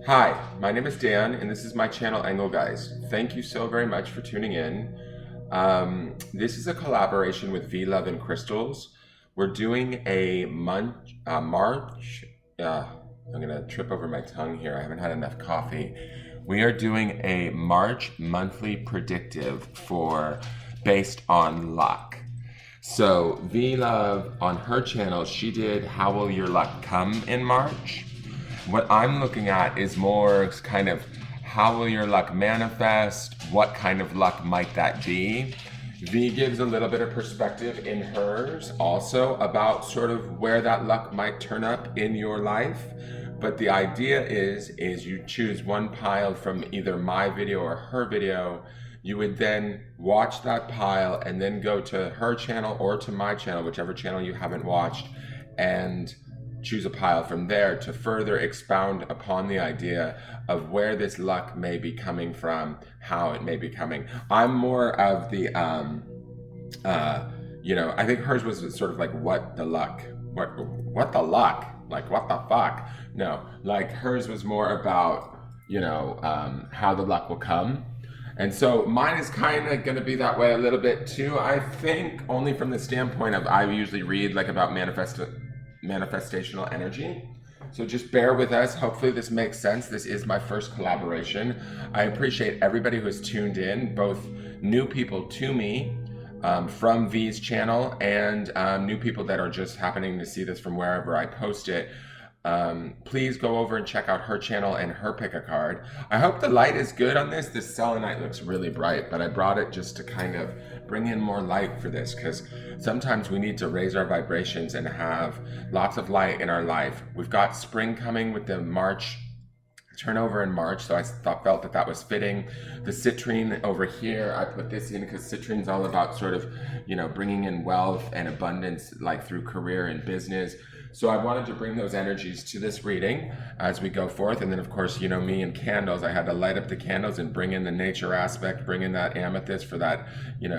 Hi, my name is Dan, and this is my channel Engelgeist. Thank you so very much for tuning in. This is a collaboration with V.LOVE Crystals. We're doing a March. I'm gonna trip over my tongue here. I haven't had enough coffee. We are doing a March monthly predictive based on luck. So V.LOVE on her channel, she did How Will Your Luck Come in March? What I'm looking at is more kind of how will your luck manifest? What kind of luck might that be? V gives a little bit of perspective in hers also about sort of where that luck might turn up in your life. But the idea is you choose one pile from either my video or her video. You would then watch that pile and then go to her channel or to my channel, whichever channel you haven't watched, and choose a pile from there to further expound upon the idea of where this luck may be coming from, how it may be coming. I'm more of the, I think hers was sort of like, what the luck? What the luck? Like, what the fuck? No, like hers was more about, how the luck will come. And so mine is kind of going to be that way a little bit too. I think only from the standpoint of I usually read like about manifestational energy. So just bear with us. Hopefully this makes sense. This is my first collaboration. I appreciate everybody who has tuned in, both new people to me from V's channel and new people that are just happening to see this from wherever I post it. Please go over and check out her channel and her pick a card. I hope the light is good on this. This selenite looks really bright, but I brought it just to kind of bring in more light for this, because sometimes we need to raise our vibrations and have lots of light in our life. We've got spring coming with the March turnover in March, so I felt that was fitting. The citrine over here, I put this in because citrine's all about sort of, bringing in wealth and abundance, like through career and business. So I wanted to bring those energies to this reading as we go forth. And then of course, me and candles, I had to light up the candles and bring in the nature aspect, bring in that amethyst for that,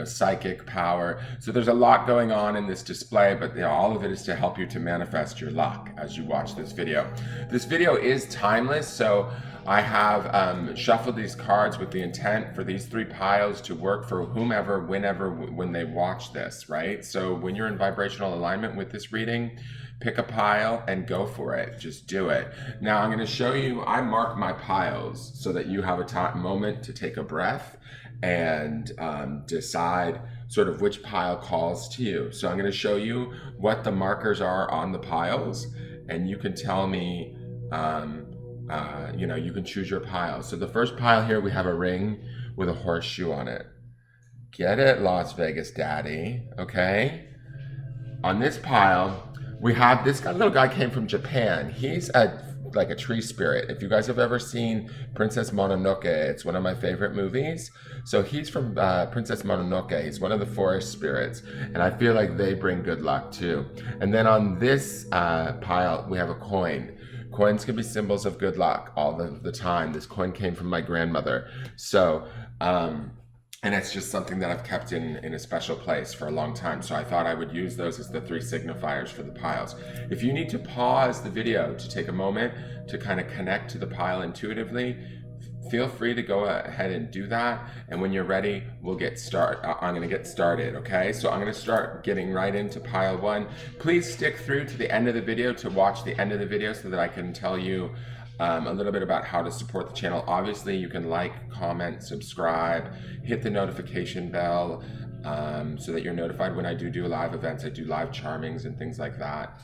psychic power. So there's a lot going on in this display, but all of it is to help you to manifest your luck as you watch this video. This video is timeless, so I have shuffled these cards with the intent for these three piles to work for whomever, whenever, when they watch this, right? So when you're in vibrational alignment with this reading, pick a pile and go for it. Just do it. Now I'm going to show you, I mark my piles so that you have a moment to take a breath and decide sort of which pile calls to you. So I'm going to show you what the markers are on the piles, and you can tell me, you can choose your pile. So the first pile here, we have a ring with a horseshoe on it. Get it, Las Vegas daddy, okay? On this pile, we have this little guy came from Japan. He's like a tree spirit. If you guys have ever seen Princess Mononoke, it's one of my favorite movies. So he's from Princess Mononoke. He's one of the forest spirits, and I feel like they bring good luck too. And then on this pile, we have a coin. Coins can be symbols of good luck all the time. This coin came from my grandmother. So, and it's just something that I've kept in a special place for a long time. So I thought I would use those as the three signifiers for the piles. If you need to pause the video to take a moment to kind of connect to the pile intuitively, feel free to go ahead and do that. And when you're ready, we'll get started. I'm going to get started, okay? So I'm going to start getting right into pile one. Please stick through to the end of the video to watch the end of the video so that I can tell you a little bit about how to support the channel. Obviously, you can like, comment, subscribe, hit the notification bell so that you're notified when I do live events. I do live charmings and things like that.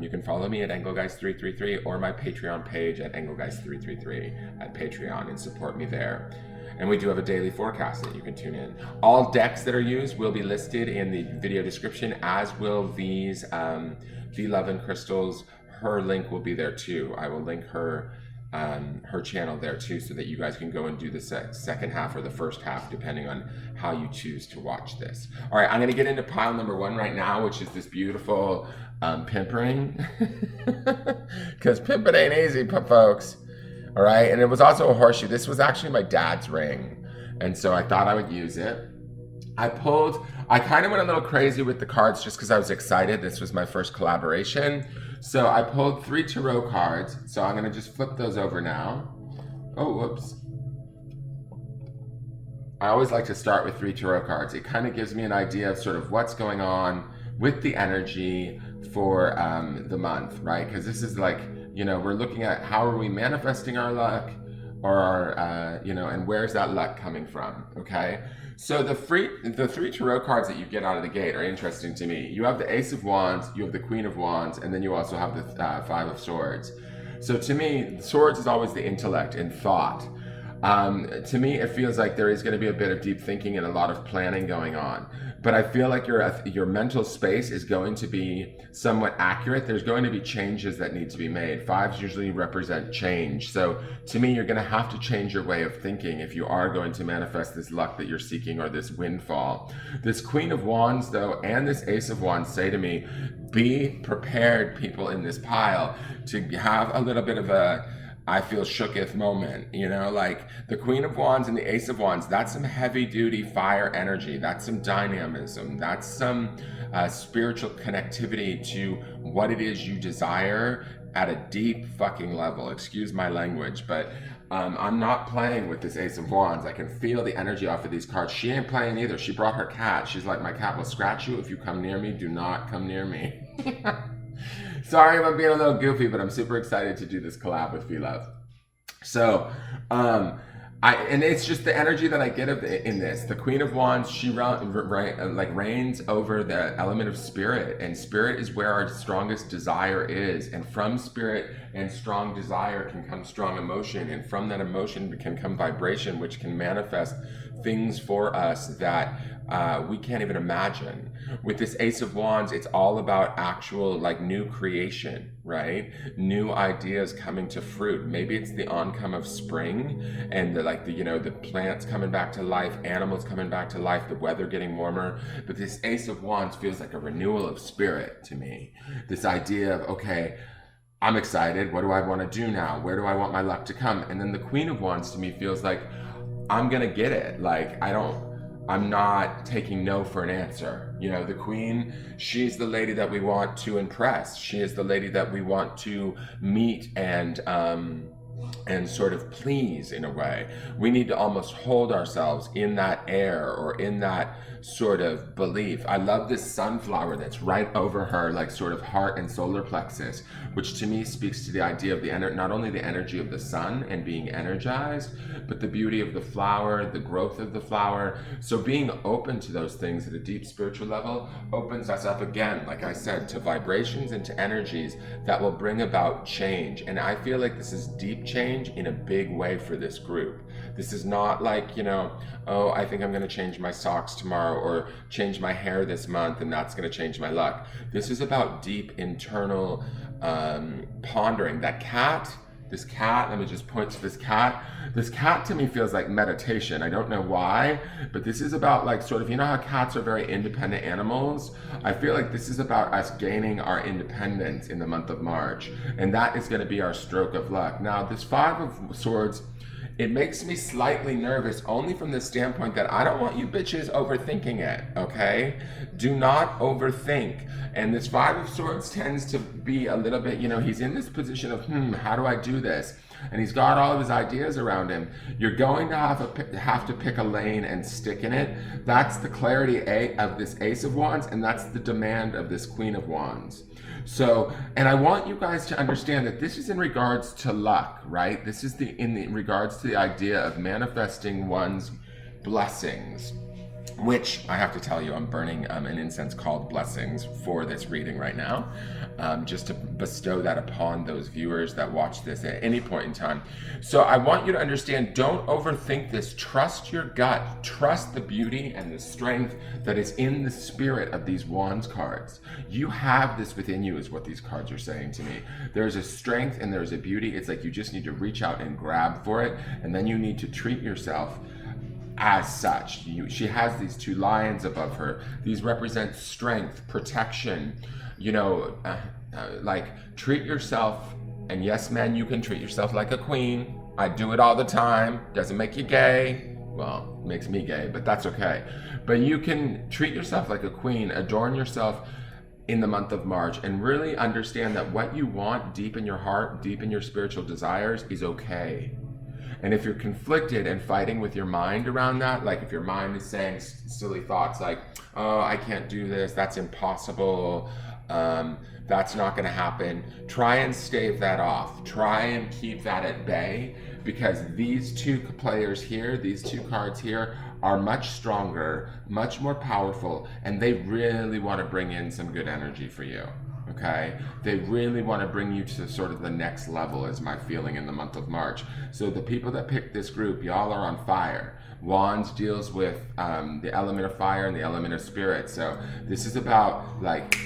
You can follow me at Engelgeist333 or my Patreon page at Engelgeist333 at Patreon and support me there. And we do have a daily forecast that you can tune in. All decks that are used will be listed in the video description, as will these V.LOVE Crystals. Her link will be there too. I will link her channel there too, so that you guys can go and do the second half or the first half, depending on how you choose to watch this. All right, I'm going to get into pile number one right now, which is this beautiful pimp ring, because pimping ain't easy, folks. All right, and it was also a horseshoe. This was actually my dad's ring, and so I thought I would use it. I kind of went a little crazy with the cards just because I was excited. This was my first collaboration. So I pulled 3 tarot cards. So I'm going to just flip those over now. Oh, whoops. I always like to start with 3 tarot cards. It kind of gives me an idea of sort of what's going on with the energy for the month, right? Because this is like, you know, we're looking at how are we manifesting our luck, or our, you know, and where's that luck coming from, okay? So the 3 tarot cards that you get out of the gate are interesting to me. You have the Ace of Wands, you have the Queen of Wands, and then you also have the 5 of Swords. So to me, Swords is always the intellect and thought. To me, it feels like there is going to be a bit of deep thinking and a lot of planning going on. But I feel like your mental space is going to be somewhat accurate. There's going to be changes that need to be made. 5s usually represent change. So to me, you're going to have to change your way of thinking if you are going to manifest this luck that you're seeking, or this windfall. This Queen of Wands, though, and this Ace of Wands say to me, be prepared, people in this pile, to have a little bit of a I feel shooketh moment, you know, like the Queen of Wands and the Ace of Wands, that's some heavy duty fire energy. That's some dynamism. That's some spiritual connectivity to what it is you desire at a deep fucking level. Excuse my language, but I'm not playing with this Ace of Wands. I can feel the energy off of these cards. She ain't playing either. She brought her cat. She's like, my cat will scratch you if you come near me. Do not come near me. Sorry if I'm being a little goofy, but I'm super excited to do this collab with V.LOVE. So, and it's just the energy that I get in this. The Queen of Wands, she reigns over the element of spirit, and spirit is where our strongest desire is. And from spirit and strong desire can come strong emotion, and from that emotion can come vibration, which can manifest things for us that we can't even imagine. With this Ace of Wands, it's all about actual like new creation, right? New ideas coming to fruit. Maybe it's the oncome of spring, and the plants coming back to life, animals coming back to life, the weather getting warmer. But this Ace of Wands feels like a renewal of spirit to me. This idea of, okay, I'm excited. What do I want to do now? Where do I want my luck to come? And then the Queen of Wands to me feels like I'm gonna get it. Like I'm not taking no for an answer. You know, the Queen, she's the lady that we want to impress. She is the lady that we want to meet and sort of please in a way. We need to almost hold ourselves in that air, or in that sort of belief. I love this sunflower that's right over her, like sort of heart and solar plexus, which to me speaks to the idea of not only the energy of the sun and being energized, but the beauty of the flower, the growth of the flower. So being open to those things at a deep spiritual level opens us up again, like I said, to vibrations and to energies that will bring about change. And I feel like this is deep change in a big way for this group. This is not like, you know, oh, I think I'm going to change my socks tomorrow, or change my hair this month, and that's going to change my luck. This is about deep internal pondering. This cat, let me just point to this cat. This cat to me feels like meditation. I don't know why, but this is about like sort of, you know how cats are very independent animals? I feel like this is about us gaining our independence in the month of March. And that is going to be our stroke of luck. Now, this 5 of Swords, it makes me slightly nervous, only from the standpoint that I don't want you bitches overthinking it, okay? Do not overthink. And this 5 of Swords tends to be a little bit, you know, he's in this position of, how do I do this? And he's got all of his ideas around him. You're going to have to pick a lane and stick in it. That's the clarity of this Ace of Wands, and that's the demand of this Queen of Wands. So, and I want you guys to understand that this is in regards to luck, right? This is in regards to the idea of manifesting one's blessings, which I have to tell you, I'm burning an incense called Blessings for this reading right now, just to bestow that upon those viewers that watch this at any point in time. So I want you to understand, don't overthink this. Trust your gut. Trust the beauty and the strength that is in the spirit of these Wands cards. You have this within you, is what these cards are saying to me. There's a strength and there's a beauty. It's like you just need to reach out and grab for it, and then you need to treat yourself as such. She has these 2 lions above her. These represent strength, protection, you know, like treat yourself. And yes, man, you can treat yourself like a queen. I do it all the time. Doesn't make you gay. Well, it makes me gay, but that's okay. But you can treat yourself like a queen, adorn yourself in the month of March, and really understand that what you want deep in your heart, deep in your spiritual desires is okay. And if you're conflicted and fighting with your mind around that, like if your mind is saying silly thoughts like, oh, I can't do this, that's impossible, that's not going to happen, try and stave that off. Try and keep that at bay, because these two players here, these two cards here, are much stronger, much more powerful, and they really want to bring in some good energy for you. Okay, they really want to bring you to sort of the next level, is my feeling in the month of March. So the people that picked this group, y'all are on fire. Wands deals with the element of fire and the element of spirit. So this is about like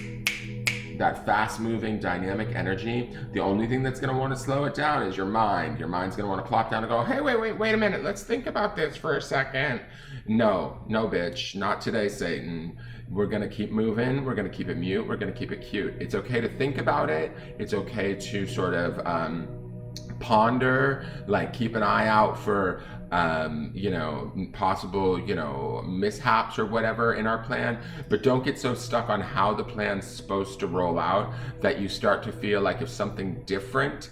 that fast-moving, dynamic energy. The only thing that's going to want to slow it down is your mind. Your mind's going to want to plop down and go, hey, wait a minute. Let's think about this for a second. No, bitch. Not today, Satan. We're going to keep moving. We're going to keep it mute. We're going to keep it cute. It's okay to think about it. It's okay to sort of ponder, like keep an eye out for possible, mishaps or whatever in our plan, but don't get so stuck on how the plan's supposed to roll out that you start to feel like if something different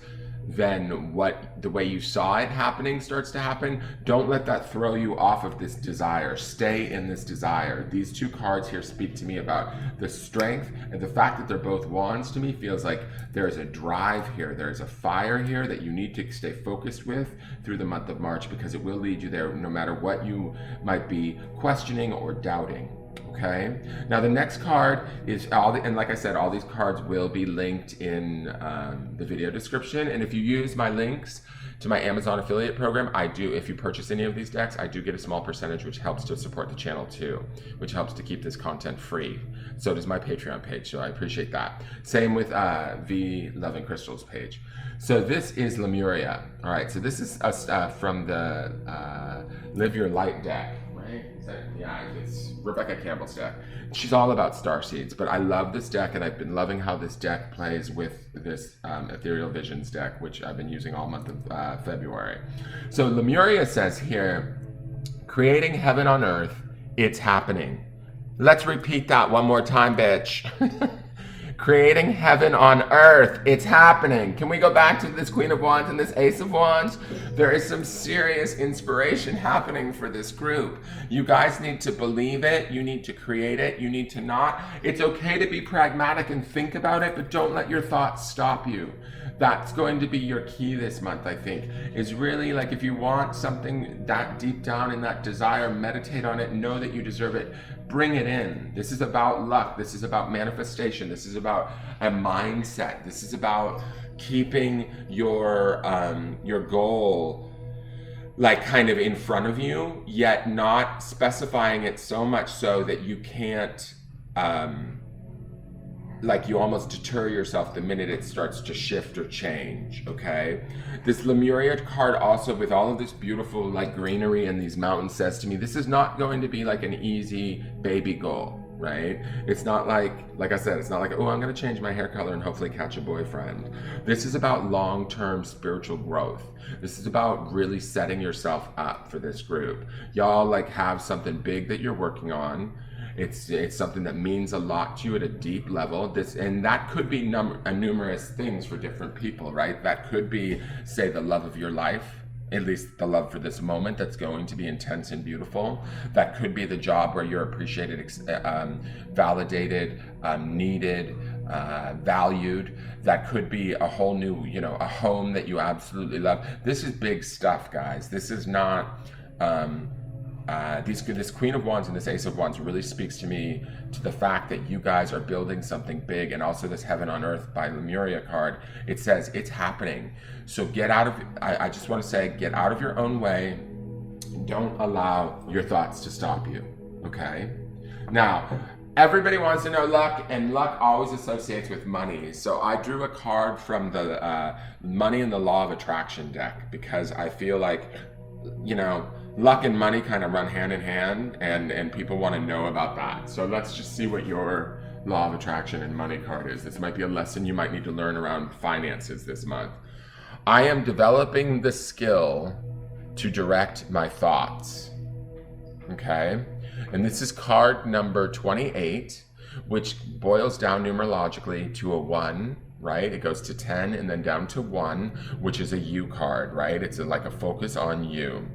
than what the way you saw it happening starts to happen, don't let that throw you off of this desire. Stay in this desire. These two cards here speak to me about the strength, and the fact that they're both wands to me feels like there's a drive here, there's a fire here that you need to stay focused with through the month of March, because it will lead you there no matter what you might be questioning or doubting. Okay, now the next card is and like I said, all these cards will be linked in the video description. And if you use my links to my Amazon affiliate program, if you purchase any of these decks, I do get a small percentage, which helps to support the channel too, which helps to keep this content free. So does my Patreon page, so I appreciate that. Same with V.LOVE CRYSTALS page. So this is Lemuria. All right, so this is from the Live Your Light deck. Yeah, it's Rebecca Campbell's deck. She's all about starseeds, but I love this deck, and I've been loving how this deck plays with this Ethereal Visions deck, which I've been using all month of February. So Lemuria says here, creating heaven on earth, it's happening. Let's repeat that one more time, bitch. Creating heaven on earth, it's happening. Can we go back to this Queen of Wands and this Ace of Wands? There is some serious inspiration happening for this group. You guys need to believe it. You need to create it. You need to not. It's okay to be pragmatic and think about it, but don't let your thoughts stop you. That's going to be your key this month, I think, is really like if you want something that deep down in that desire, meditate on it, know that you deserve it, bring it in. This is about luck. This is about manifestation. This is about a mindset. This is about keeping your goal like kind of in front of you, yet not specifying it so much so that you can't like you almost deter yourself the minute it starts to shift or change, okay? This Lemuria card also, with all of this beautiful like greenery and these mountains, says to me, this is not going to be like an easy baby goal, right? It's not like I said, it's not like, oh, I'm gonna change my hair color and hopefully catch a boyfriend. This is about long-term spiritual growth. This is about really setting yourself up for this group. Y'all like have something big that you're working on. It's something that means a lot to you at a deep level. And that could be numerous things for different people, right? That could be, say, the love of your life, at least the love for this moment that's going to be intense and beautiful. That could be the job where you're appreciated, validated, needed, valued. That could be a whole new, a home that you absolutely love. This is big stuff, guys. This is not... this Queen of Wands and this Ace of Wands really speaks to me to the fact that you guys are building something big. And also this Heaven on Earth by Lemuria card, it says it's happening. So I just want to say, get out of your own way. Don't allow your thoughts to stop you, okay? Now, everybody wants to know luck, and luck always associates with money. So I drew a card from the Money and the Law of Attraction deck, because I feel like, luck and money kind of run hand in hand, and people want to know about that. So let's just see what your Law of Attraction and money card is. This might be a lesson you might need to learn around finances this month. I am developing the skill to direct my thoughts. Okay? And this is card number 28, which boils down numerologically to a 1 right? It goes to 10 and then down to 1, which is a you card, right? It's like a focus on you.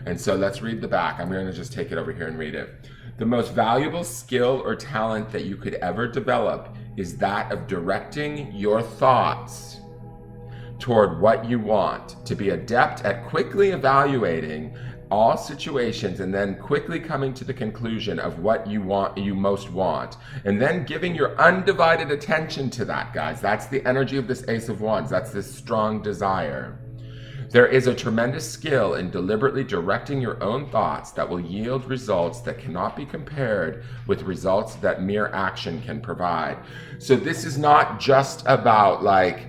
And so let's read the back. I'm going to just take it over here and read it. The most valuable skill or talent that you could ever develop is that of directing your thoughts toward what you want, to be adept at quickly evaluating all situations and then quickly coming to the conclusion of what you most want, and then giving your undivided attention to that, guys. That's the energy of this Ace of Wands. That's this strong desire. There is a tremendous skill in deliberately directing your own thoughts that will yield results that cannot be compared with results that mere action can provide. So this is not just about like,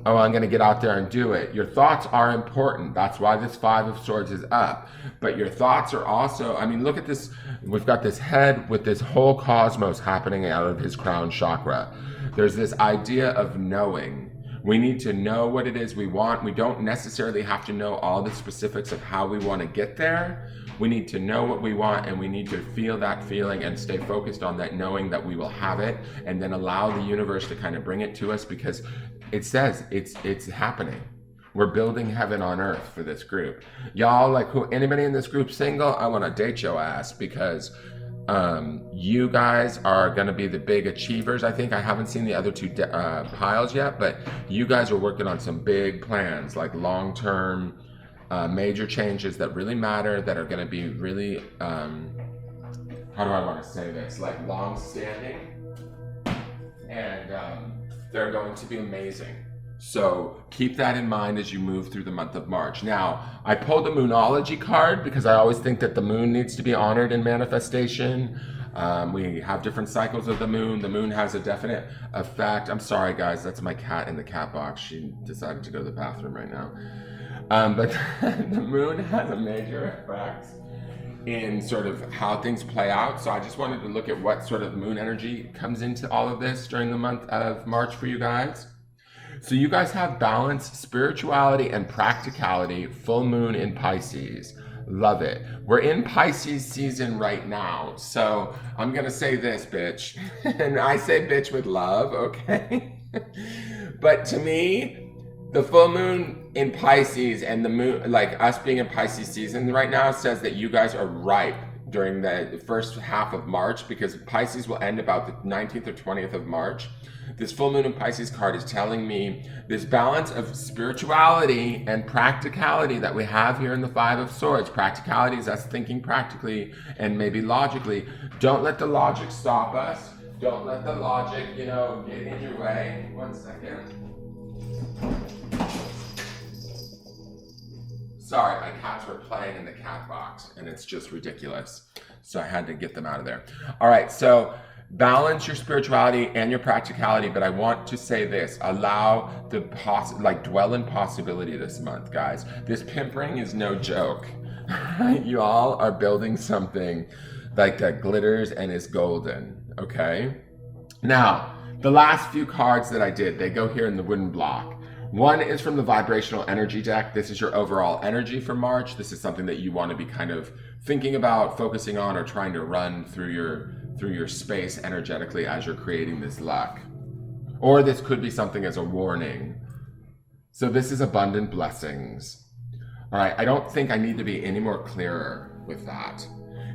oh, I'm going to get out there and do it. Your thoughts are important. That's why this 5 of Swords is up. But your thoughts are also, I mean, look at this. We've got this head with this whole cosmos happening out of his crown chakra. There's this idea of knowing. We need to know what it is we want. We don't necessarily have to know all the specifics of how we want to get there. We need to know what we want, and we need to feel that feeling and stay focused on that, knowing that we will have it, and then allow the universe to kind of bring it to us, because it says it's happening. We're building heaven on earth for this group. Y'all, like, anybody in this group single? I want to date your ass, because you guys are going to be the big achievers. I think I haven't seen the other 2 piles yet, but you guys are working on some big plans, like long-term major changes that really matter, that are going to be really, how do I want to say this, like long-standing, and they're going to be amazing. So keep that in mind as you move through the month of March. Now, I pulled a Moonology card because I always think that the moon needs to be honored in manifestation. We have different cycles of the moon. The moon has a definite effect. I'm sorry, guys. That's my cat in the cat box. She decided to go to the bathroom right now. But the moon has a major effect in sort of how things play out. So I just wanted to look at what sort of moon energy comes into all of this during the month of March for you guys. So you guys have balance, spirituality, and practicality, full moon in Pisces. Love it. We're in Pisces season right now. So I'm going to say this, bitch. And I say bitch with love, okay? But to me, the full moon in Pisces and the moon, like us being in Pisces season right now, says that you guys are ripe during the first half of March, because Pisces will end about the 19th or 20th of March. This full moon in Pisces card is telling me this balance of spirituality and practicality that we have here in the 5 of Swords. Practicality is us thinking practically and maybe logically. Don't let the logic stop us. Don't let the logic, get in your way. 1 second. Sorry, my cats were playing in the cat box, and it's just ridiculous. So I had to get them out of there. All right, so balance your spirituality and your practicality, but I want to say this: allow the dwell in possibility this month, guys. This pimp ring is no joke. You all are building something like that glitters and is golden. Okay. Now, the last few cards that I did, they go here in the wooden block. One is from the vibrational energy deck. This is your overall energy for March. This is something that you want to be kind of thinking about, focusing on, or trying to run through your space energetically as you're creating this luck. Or this could be something as a warning. So this is abundant blessings. All right, I don't think I need to be any more clearer with that.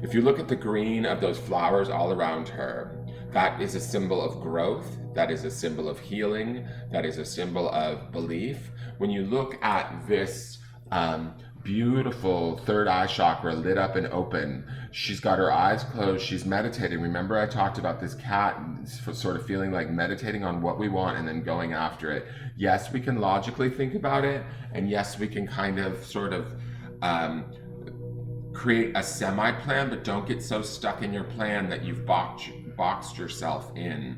If you look at the green of those flowers all around her, that is a symbol of growth. That is a symbol of healing. That is a symbol of belief. When you look at this beautiful third eye chakra lit up and open, she's got her eyes closed. She's meditating. Remember, I talked about this cat sort of feeling like meditating on what we want and then going after it. Yes, we can logically think about it. And yes, we can kind of sort of create a semi-plan, but don't get so stuck in your plan that you've boxed yourself in.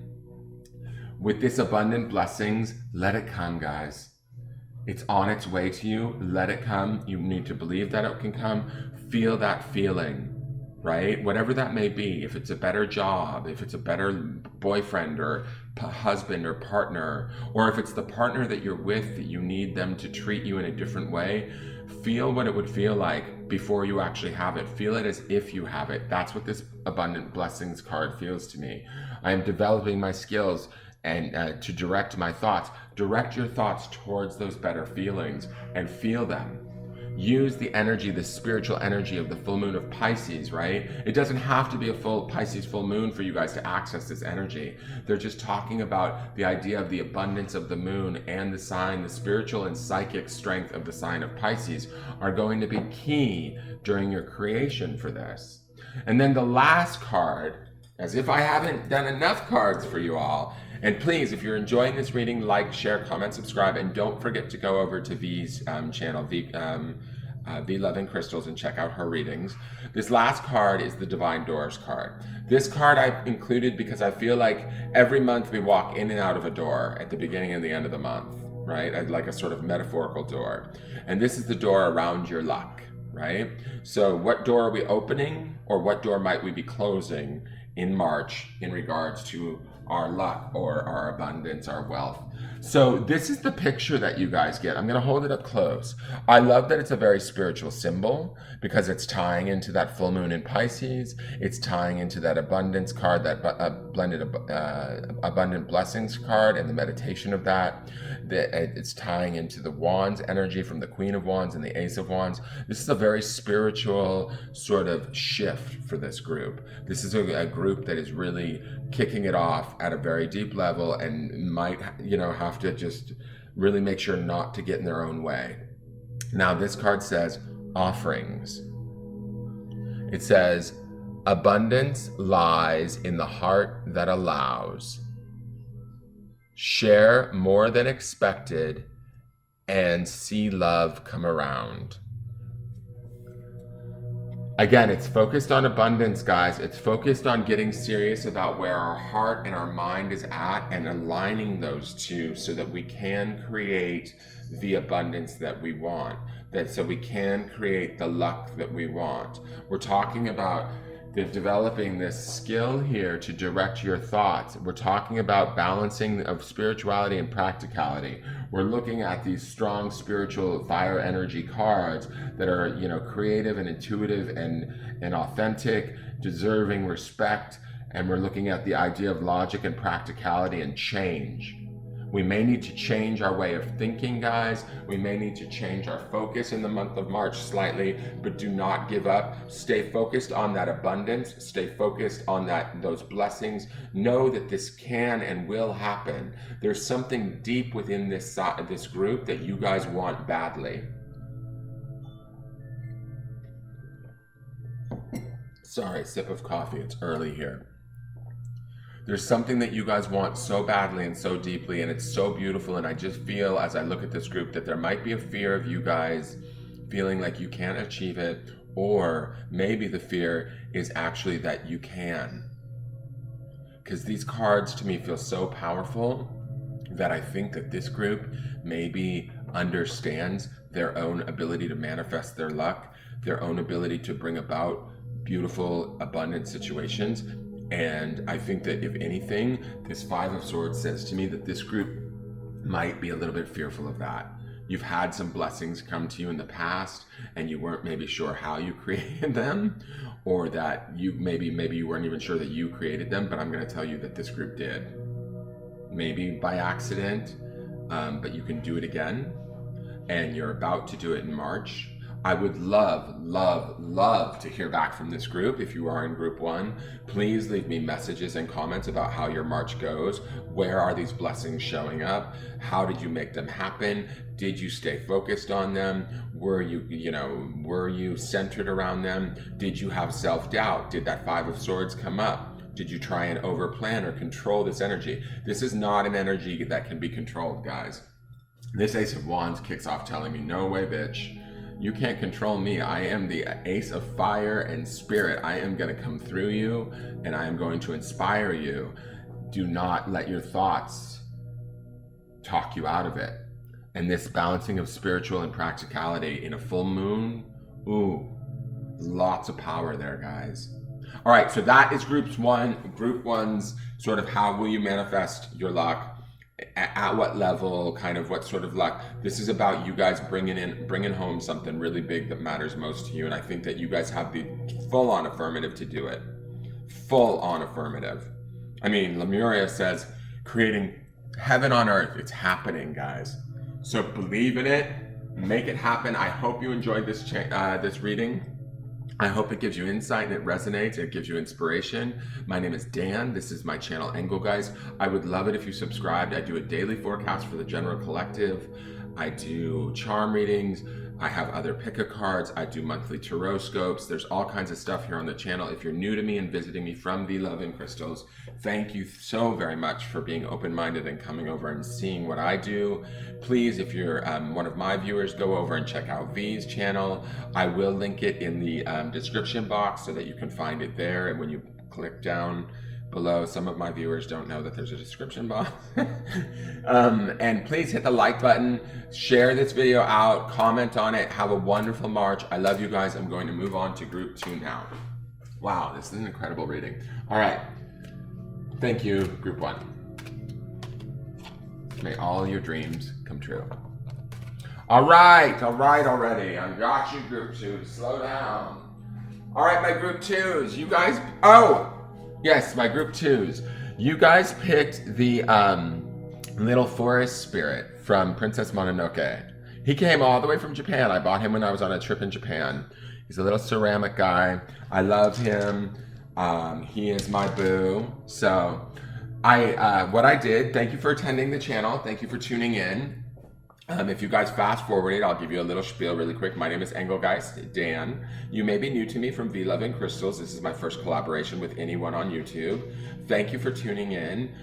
With this abundant blessings, let it come, guys. It's on its way to you. Let it come. You need to believe that it can come. Feel that feeling, right? Whatever that may be. If it's a better job, if it's a better boyfriend or husband or partner, or if it's the partner that you're with that you need them to treat you in a different way, feel what it would feel like before you actually have it. Feel it as if you have it. That's what this abundant blessings card feels to me. I am developing my skills and to direct my thoughts. Direct your thoughts towards those better feelings and feel them. Use the energy, the spiritual energy of the full moon of Pisces, right? It doesn't have to be a full Pisces full moon for you guys to access this energy. They're just talking about the idea of the abundance of the moon and the sign, the spiritual and psychic strength of the sign of Pisces are going to be key during your creation for this. And then the last card, as if I haven't done enough cards for you all. And please, if you're enjoying this reading, like, share, comment, subscribe, and don't forget to go over to V's channel, V.LOVE CRYSTALS, and check out her readings. This last card is the Divine Doors card. This card I've included because I feel like every month we walk in and out of a door at the beginning and the end of the month, right? Like a sort of metaphorical door. And this is the door around your luck, right? So what door are we opening, or what door might we be closing in March in regards to our luck or our abundance, our wealth? So this is the picture that you guys get. I'm going to hold it up close. I love that it's a very spiritual symbol because it's tying into that full moon in Pisces. It's tying into that abundance card, that blended abundant blessings card, and the meditation of that. It's tying into the Wands energy from the Queen of Wands and the Ace of Wands. This is a very spiritual sort of shift for this group. This is a group that is really kicking it off at a very deep level and might, have to just really make sure not to get in their own way. Now, this card says offerings. It says, abundance lies in the heart that allows. Share more than expected and see love come around. Again, it's focused on abundance, guys. It's focused on getting serious about where our heart and our mind is at and aligning those two so that we can create the abundance that we want, so we can create the luck that we want. We're talking about developing this skill here to direct your thoughts. We're talking about balancing of spirituality and practicality. We're looking at these strong spiritual fire energy cards that are, creative and intuitive and authentic, deserving respect. And we're looking at the idea of logic and practicality and change. We may need to change our way of thinking, guys. We may need to change our focus in the month of March slightly, but do not give up. Stay focused on that abundance. Stay focused on those blessings. Know that this can and will happen. There's something deep within this group that you guys want badly. Sorry, sip of coffee. It's early here. There's something that you guys want so badly and so deeply, and it's so beautiful. And I just feel, as I look at this group, that there might be a fear of you guys feeling like you can't achieve it, or maybe the fear is actually that you can. Because these cards to me feel so powerful that I think that this group maybe understands their own ability to manifest their luck, their own ability to bring about beautiful, abundant situations. And I think that if anything, this Five of Swords says to me that this group might be a little bit fearful of that. You've had some blessings come to you in the past and you weren't maybe sure how you created them, or that maybe you weren't even sure that you created them, but I'm going to tell you that this group did. Maybe by accident, but you can do it again, and you're about to do it in March. I would love to hear back from this group. If you are in group 1, please leave me messages and comments about how your March goes. Where are these blessings showing up? How did you make them happen? Did you stay focused on them? Were you centered around them? Did you have self-doubt? Did that Five of Swords come up? Did you try and overplan or control this energy? This is not an energy that can be controlled, guys. This Ace of Wands kicks off telling me, no way, bitch. You can't control me. I am the Ace of Fire and Spirit. I am going to come through you and I am going to inspire you. Do not let your thoughts talk you out of it. And this balancing of spiritual and practicality in a full moon, ooh, lots of power there, guys. All right, so that is group 1's sort of how will you manifest your luck. At what level, kind of what sort of luck. This is about you guys bringing home something really big that matters most to you. And I think that you guys have the full-on affirmative to do it. Full-on affirmative. I mean, Lemuria says, creating heaven on earth. It's happening, guys. So believe in it, make it happen. I hope you enjoyed this reading. I hope it gives you insight and it resonates. It gives you inspiration. My name is Dan. This is my channel, Engelgeist. I would love it if you subscribed. I do a daily forecast for the general collective. I do charm readings. I have other pick-a cards. I do monthly tarot scopes. There's all kinds of stuff here on the channel. If you're new to me and visiting me from V.LOVE Crystals, thank you so very much for being open-minded and coming over and seeing what I do. Please, if you're one of my viewers, go over and check out V's channel. I will link it in the description box so that you can find it there. And when you click down below, some of my viewers don't know that there's a description box. And please hit the like button, share this video out, comment on it. Have a wonderful March. I love you guys. I'm going to move on to group 2 now. Wow, this is an incredible reading. All right. Thank you, group 1. May all your dreams come true. All right already. I got you, group 2. Slow down. All right, my group 2s. You guys, yes, my group 2s. You guys picked the little forest spirit from Princess Mononoke. He came all the way from Japan. I bought him when I was on a trip in Japan. He's a little ceramic guy. I love him. He is my boo. So what I did, thank you for attending the channel. Thank you for tuning in. If you guys fast forwarded, I'll give you a little spiel really quick. My name is Engelgeist, Dan. You may be new to me from V.LOVE Crystals. This is my first collaboration with anyone on YouTube. Thank you for tuning in.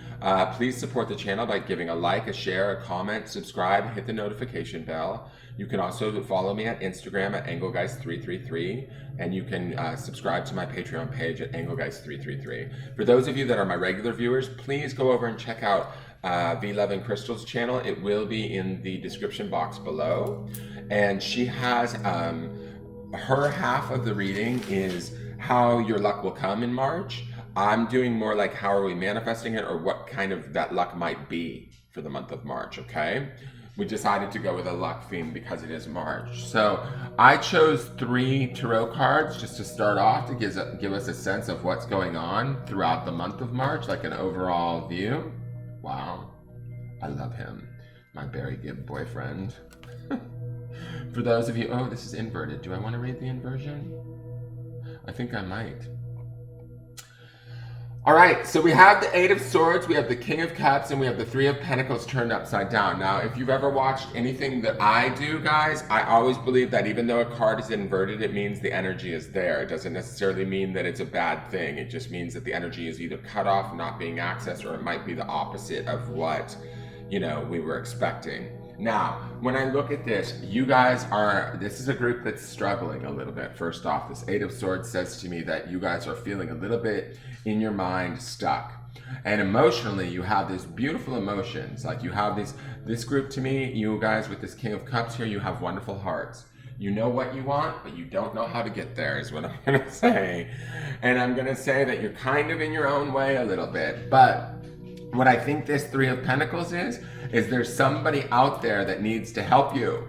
Please support the channel by giving a like, a share, a comment, subscribe, hit the notification bell. You can also follow me at Instagram at Engelgeist333, and you can subscribe to my Patreon page at Engelgeist333. For those of you that are my regular viewers, please go over and check out V.LOVE Crystals channel. It will be in the description box below. And she has, her half of the reading is how your luck will come in March. I'm doing more like how are we manifesting it, or what kind of that luck might be for the month of March, okay? We decided to go with a luck theme because it is March. So I chose 3 tarot cards just to start off to give us a sense of what's going on throughout the month of March, like an overall view. Wow, I love him. My Barry Gibb boyfriend. For those of you, oh, this is inverted. Do I want to read the inversion? I think I might. All right, so we have the 8 of Swords, we have the King of Cups, and we have the 3 of Pentacles turned upside down. Now, if you've ever watched anything that I do, guys, I always believe that even though a card is inverted, it means the energy is there. It doesn't necessarily mean that it's a bad thing. It just means that the energy is either cut off, not being accessed, or it might be the opposite of what, you know, we were expecting. Now, when I look at this, you guys are, this is a group that's struggling a little bit. First off, this 8 of Swords says to me that you guys are feeling a little bit in your mind stuck. And emotionally, you have these beautiful emotions. Like you have this group to me, you guys with this King of Cups here, you have wonderful hearts. You know what you want, but you don't know how to get there is what I'm gonna say. And I'm gonna say that you're kind of in your own way a little bit, but what I think this 3 of Pentacles is there's somebody out there that needs to help you,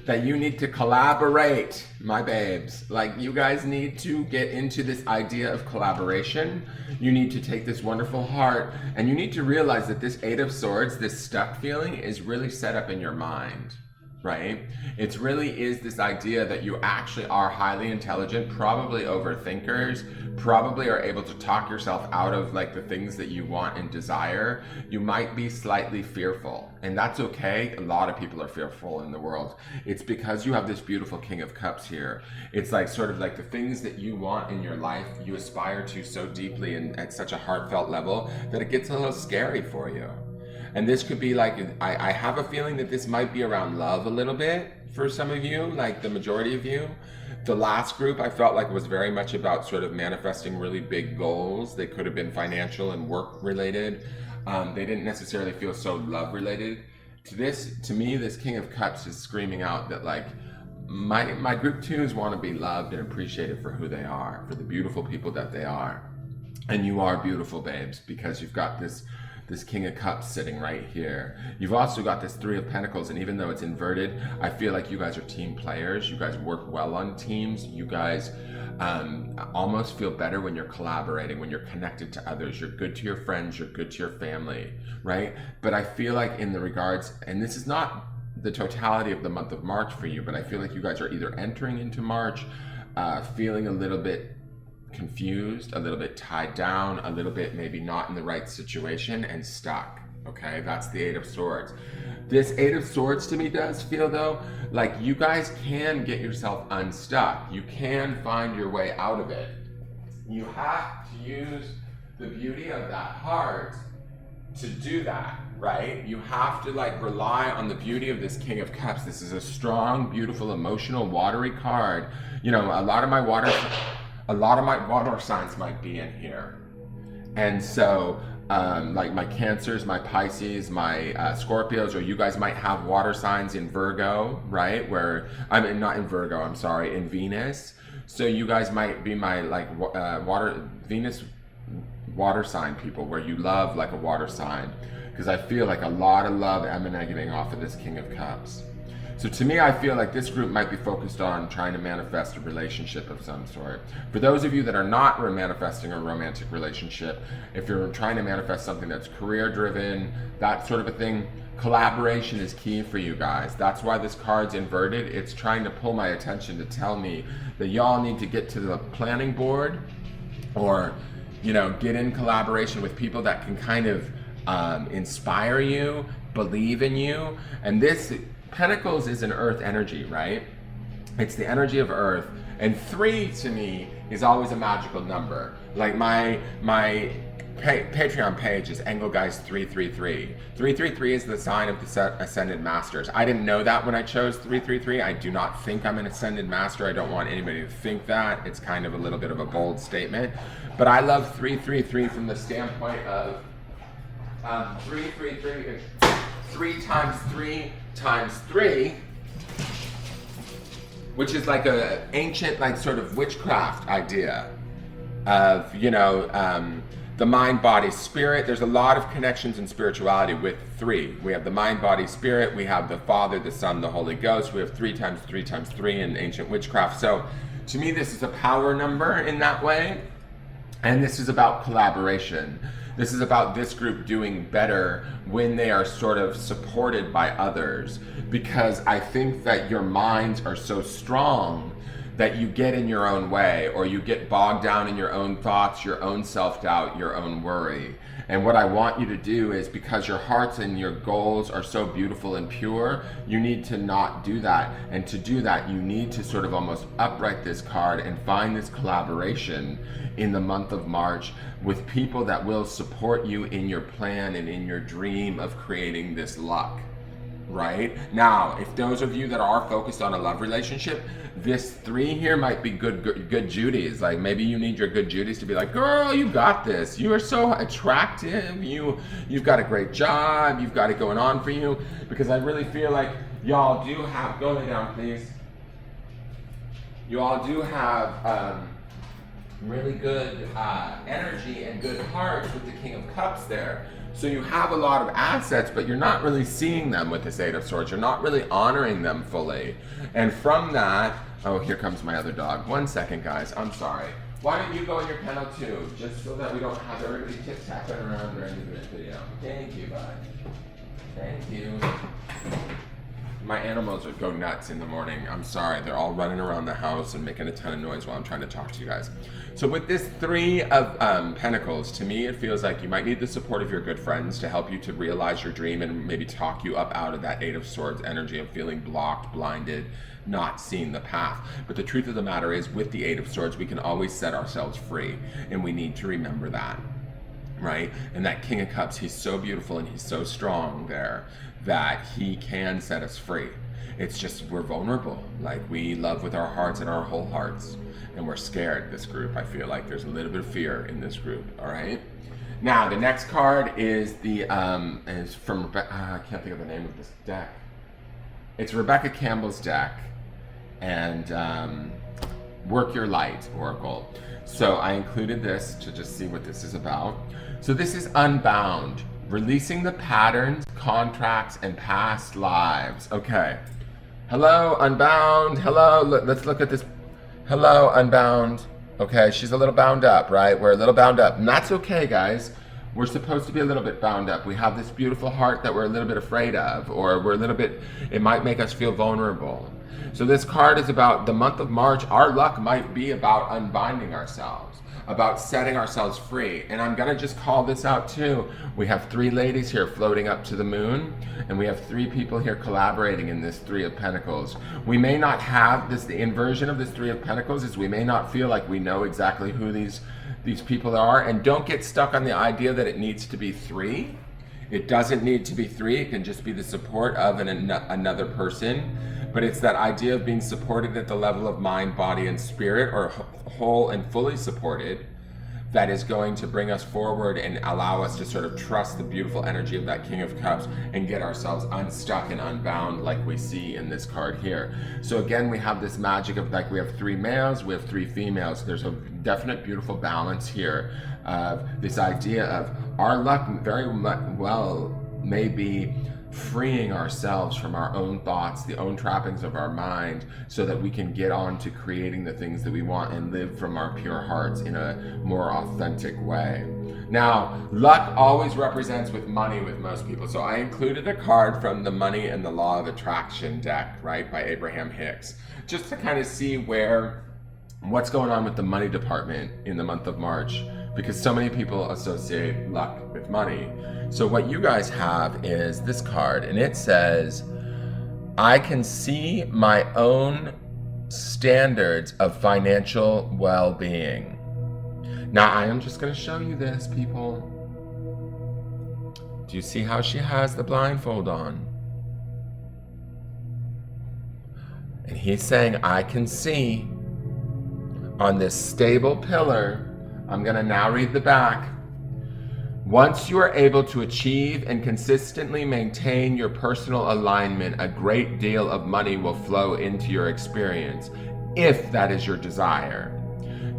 that you need to collaborate, my babes. Like you guys need to get into this idea of collaboration. You need to take this wonderful heart and you need to realize that this 8 of Swords, this stuck feeling is really set up in your mind, right? It really is this idea that you actually are highly intelligent, probably overthinkers, probably are able to talk yourself out of like the things that you want and desire. You might be slightly fearful, and that's okay. A lot of people are fearful in the world. It's because you have this beautiful King of Cups here. It's like sort of like the things that you want in your life, you aspire to so deeply and at such a heartfelt level that it gets a little scary for you. And this could be like, I have a feeling that this might be around love a little bit for some of you, like the majority of you. The last group I felt like was very much about sort of manifesting really big goals. They could have been financial and work related. They didn't necessarily feel so love related. To me, this King of Cups is screaming out that like, my group 2s want to be loved and appreciated for who they are, for the beautiful people that they are. And you are beautiful, babes, because you've got this this King of Cups sitting right here. You've also got this Three of Pentacles, and even though it's inverted, I feel like you guys are team players. You guys work well on teams. You guys almost feel better when you're collaborating, when you're connected to others. You're good to your friends, you're good to your family, right? But I feel like in the regards, and this is not the totality of the month of March for you, but I feel like you guys are either entering into March feeling a little bit confused, a little bit tied down, a little bit maybe not in the right situation and stuck. Okay, that's the Eight of Swords. This Eight of Swords to me does feel though like you guys can get yourself unstuck. You can find your way out of it. You have to use the beauty of that heart to do that, right? You have to like rely on the beauty of this King of Cups. This is a strong, beautiful, emotional, watery card. You know, a lot of my water signs might be in here. And so, like my Cancers, my Pisces, my Scorpios, or you guys might have water signs in Virgo, right? Where, I mean, not in Virgo, I'm sorry, in Venus. So you guys might be my like Venus water sign people, where you love like a water sign. Because I feel like a lot of love emanating off of this King of Cups. So to me, I feel like this group might be focused on trying to manifest a relationship of some sort. For those of you that are not manifesting a romantic relationship, if you're trying to manifest something that's career driven, that sort of a thing, collaboration is key for you guys. That's why this card's inverted. It's trying to pull my attention to tell me that y'all need to get to the planning board, or, you know, get in collaboration with people that can kind of inspire you, believe in you. And this Pentacles is an earth energy, right? It's the energy of earth. And 3 to me is always a magical number. Like my Patreon page is Engelgeist 333. 333 is the sign of the Ascended Masters. I didn't know that when I chose 333. I do not think I'm an Ascended Master. I don't want anybody to think that. It's kind of a little bit of a bold statement. But I love 333 from the standpoint of 333 is 3 times 3 times 3, which is like a ancient, like sort of witchcraft idea of, you know, the mind, body, spirit. There's a lot of connections in spirituality with 3. We have the mind, body, spirit. We have the Father, the Son, the Holy Ghost. We have 3 times 3 times 3 in ancient witchcraft. So to me, this is a power number in that way. And this is about collaboration. This is about this group doing better when they are sort of supported by others. Because I think that your minds are so strong that you get in your own way, or you get bogged down in your own thoughts, your own self-doubt, your own worry. And what I want you to do is, because your hearts and your goals are so beautiful and pure, you need to not do that. And to do that, you need to sort of almost upright this card and find this collaboration in the month of March with people that will support you in your plan and in your dream of creating this luck. Right? Now, if those of you that are focused on a love relationship, this 3 here might be good Judies. Like maybe you need your good Judies to be like, girl, you got this. You are so attractive. You've got a great job. You've got it going on for you. Because I really feel like y'all do have, go lay down please. You all do have really good energy and good hearts with the King of Cups there. So you have a lot of assets, but you're not really seeing them with this 8 of Swords. You're not really honoring them fully. And from that, oh, here comes my other dog. 1 second, guys. I'm sorry. Why don't you go in your kennel too, just so that we don't have everybody tic-taccing around during this video. Thank you, bud. Thank you. My animals would go nuts in the morning. I'm sorry. They're all running around the house and making a ton of noise while I'm trying to talk to you guys. So with this 3 of Pentacles, to me, it feels like you might need the support of your good friends to help you to realize your dream and maybe talk you up out of that 8 of Swords energy of feeling blocked, blinded, not seeing the path. But the truth of the matter is, with the 8 of Swords, we can always set ourselves free. And we need to remember that, right? And that King of Cups, he's so beautiful and he's so strong there that he can set us free. It's just we're vulnerable. Like we love with our hearts and our whole hearts. And we're scared, this group. I feel like there's a little bit of fear in this group, all right? Now, the next card is the, is from, I can't think of the name of this deck. It's Rebecca Campbell's deck, and Work Your Light Oracle. So I included this to just see what this is about. So this is Unbound, Releasing the patterns, contracts, and past lives. Okay. Hello, Unbound. Hello, let's look at this. Hello, Unbound. Okay, she's a little bound up, right? We're a little bound up. And that's okay, guys. We're supposed to be a little bit bound up. We have this beautiful heart that we're a little bit afraid of, or we're a little bit, it might make us feel vulnerable. So this card is about the month of March. Our luck might be about unbinding ourselves, about setting ourselves free. And I'm gonna just call this out too. We have 3 ladies here floating up to the moon, and we have 3 people here collaborating in this 3 of Pentacles. We may not have this, the inversion of this 3 of Pentacles is we may not feel like we know exactly who these people are, and don't get stuck on the idea that it needs to be 3. It doesn't need to be 3, it can just be the support of another person. But it's that idea of being supported at the level of mind, body, and spirit, or whole and fully supported, that is going to bring us forward and allow us to sort of trust the beautiful energy of that King of Cups and get ourselves unstuck and unbound like we see in this card here. So again, we have this magic of, like, we have 3 males, we have 3 females. There's a definite beautiful balance here of this idea of our luck very well may be freeing ourselves from our own thoughts, the own trappings of our mind, so that we can get on to creating the things that we want and live from our pure hearts in a more authentic way. Now, luck always represents with money with most people. So I included a card from the Money and the Law of Attraction deck, right, by Abraham Hicks, just to kind of see what's going on with the money department in the month of March, because so many people associate luck with money. So what you guys have is this card, and it says, I can see my own standards of financial well-being. Now, I am just going to show you this, people. Do you see how she has the blindfold on? And he's saying, I can see on this stable pillar. I'm going to now read the back. Once you are able to achieve and consistently maintain your personal alignment, a great deal of money will flow into your experience, if that is your desire.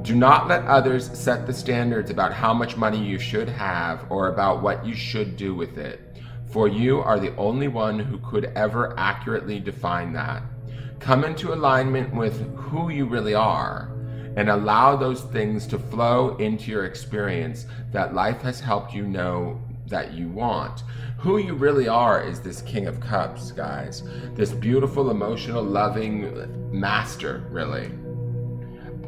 Do not let others set the standards about how much money you should have or about what you should do with it, for you are the only one who could ever accurately define that. Come into alignment with who you really are, and allow those things to flow into your experience that life has helped you know that you want. Who you really are is this King of Cups, guys. This beautiful, emotional, loving master, really.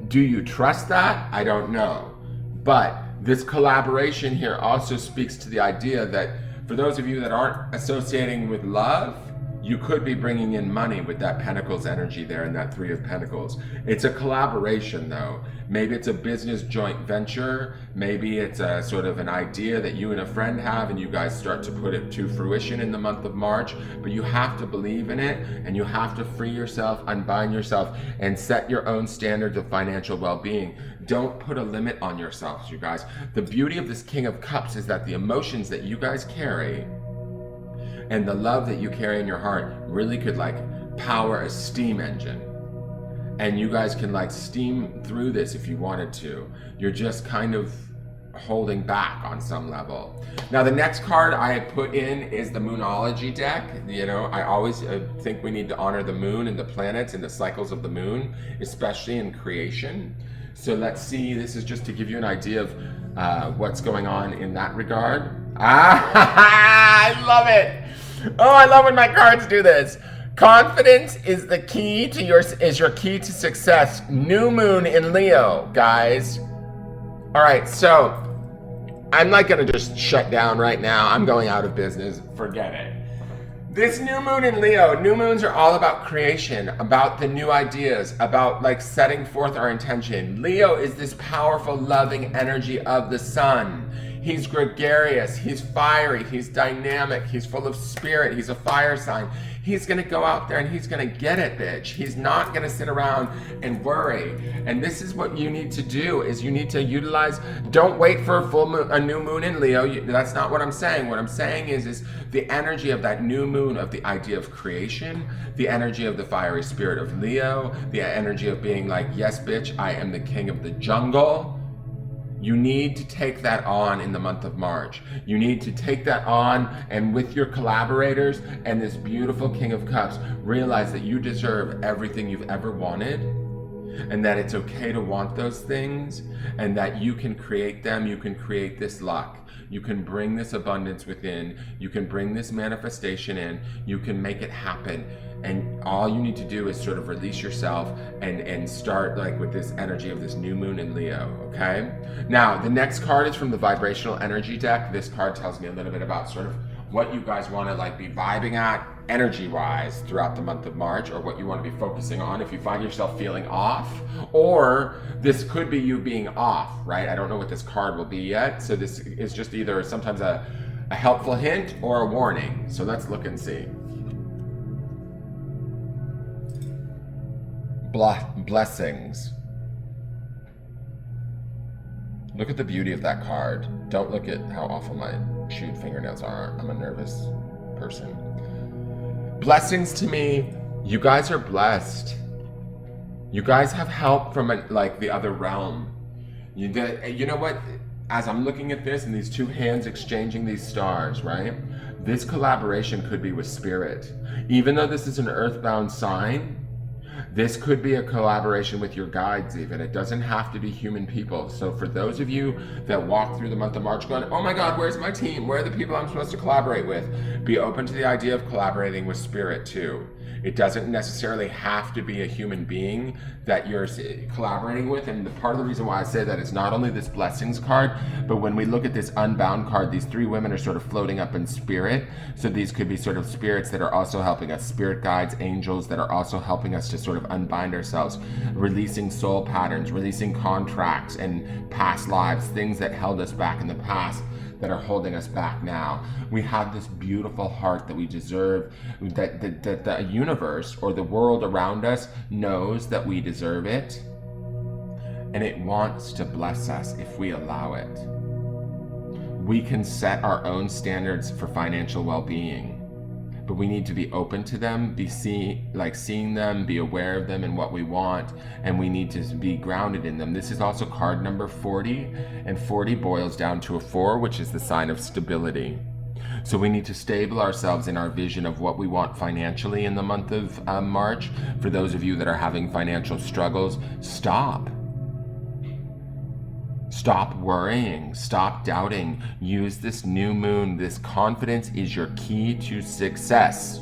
Do you trust that? I don't know. But this collaboration here also speaks to the idea that for those of you that aren't associating with love, you could be bringing in money with that Pentacles energy there and that 3 of Pentacles. It's a collaboration though. Maybe it's a business joint venture. Maybe it's a sort of an idea that you and a friend have and you guys start to put it to fruition in the month of March. But you have to believe in it and you have to free yourself, unbind yourself, and set your own standards of financial well-being. Don't put a limit on yourselves, you guys. The beauty of this King of Cups is that the emotions that you guys carry and the love that you carry in your heart really could like power a steam engine. And you guys can like steam through this if you wanted to. You're just kind of holding back on some level. Now the next card I had put in is the Moonology deck. You know, I always think we need to honor the moon and the planets and the cycles of the moon, especially in creation. So let's see, this is just to give you an idea of what's going on in that regard. I love it. Oh, I love when my cards do this. Confidence is the key to your key to success. New moon in Leo, guys. All right, so I'm not gonna just shut down right now. I'm going out of business. Forget it. This new moon in Leo, new moons are all about creation, about the new ideas, about like setting forth our intention. Leo is this powerful, loving energy of the sun. He's gregarious, he's fiery, he's dynamic, he's full of spirit, he's a fire sign. He's gonna go out there and he's gonna get it, bitch. He's not gonna sit around and worry. And this is what you need to do, is you need to utilize, don't wait for a full moon, a new moon in Leo. That's not what I'm saying. What I'm saying is the energy of that new moon, of the idea of creation, the energy of the fiery spirit of Leo, the energy of being like, yes, bitch, I am the king of the jungle. You need to take that on in the month of March. You need to take that on, and with your collaborators and this beautiful King of Cups, realize that you deserve everything you've ever wanted, and that it's okay to want those things, and that you can create them. You can create this luck. You can bring this abundance within. You can bring this manifestation in. You can make it happen. And all you need to do is sort of release yourself and start like with this energy of this new moon in Leo, okay? Now, the next card is from the vibrational energy deck. This card tells me a little bit about sort of what you guys want to like be vibing at energy-wise throughout the month of March, or what you want to be focusing on if you find yourself feeling off, or this could be you being off, right? I don't know what this card will be yet, so this is just either sometimes a helpful hint or a warning. So let's look and see. Blessings. Look at the beauty of that card. Don't look at how awful my chewed fingernails are. I'm a nervous person. Blessings to me, you guys are blessed. You guys have help from like the other realm. You know what? As I'm looking at this and these two hands exchanging these stars, right? This collaboration could be with spirit. Even though this is an earthbound sign, this could be a collaboration with your guides even. It doesn't have to be human people. So for those of you that walk through the month of March going, oh my God, where's my team? Where are the people I'm supposed to collaborate with? Be open to the idea of collaborating with spirit too. It doesn't necessarily have to be a human being that you're collaborating with. And the part of the reason why I say that is not only this blessings card, but when we look at this unbound card, these three women are sort of floating up in spirit. So these could be sort of spirits that are also helping us, spirit guides, angels that are also helping us to sort of unbind ourselves, releasing soul patterns, releasing contracts and past lives, things that held us back in the past that are holding us back now. We have this beautiful heart that we deserve, that the universe or the world around us knows that we deserve it, and it wants to bless us if we allow it. We can set our own standards for financial well-being, but we need to be open to them, seeing them, be aware of them and what we want, and we need to be grounded in them. This is also card number 40, and 40 boils down to a 4, which is the sign of stability. So we need to stable ourselves in our vision of what we want financially in the month of March. For those of you that are having financial struggles, stop. Stop worrying, stop doubting. Use this new moon. This confidence is your key to success.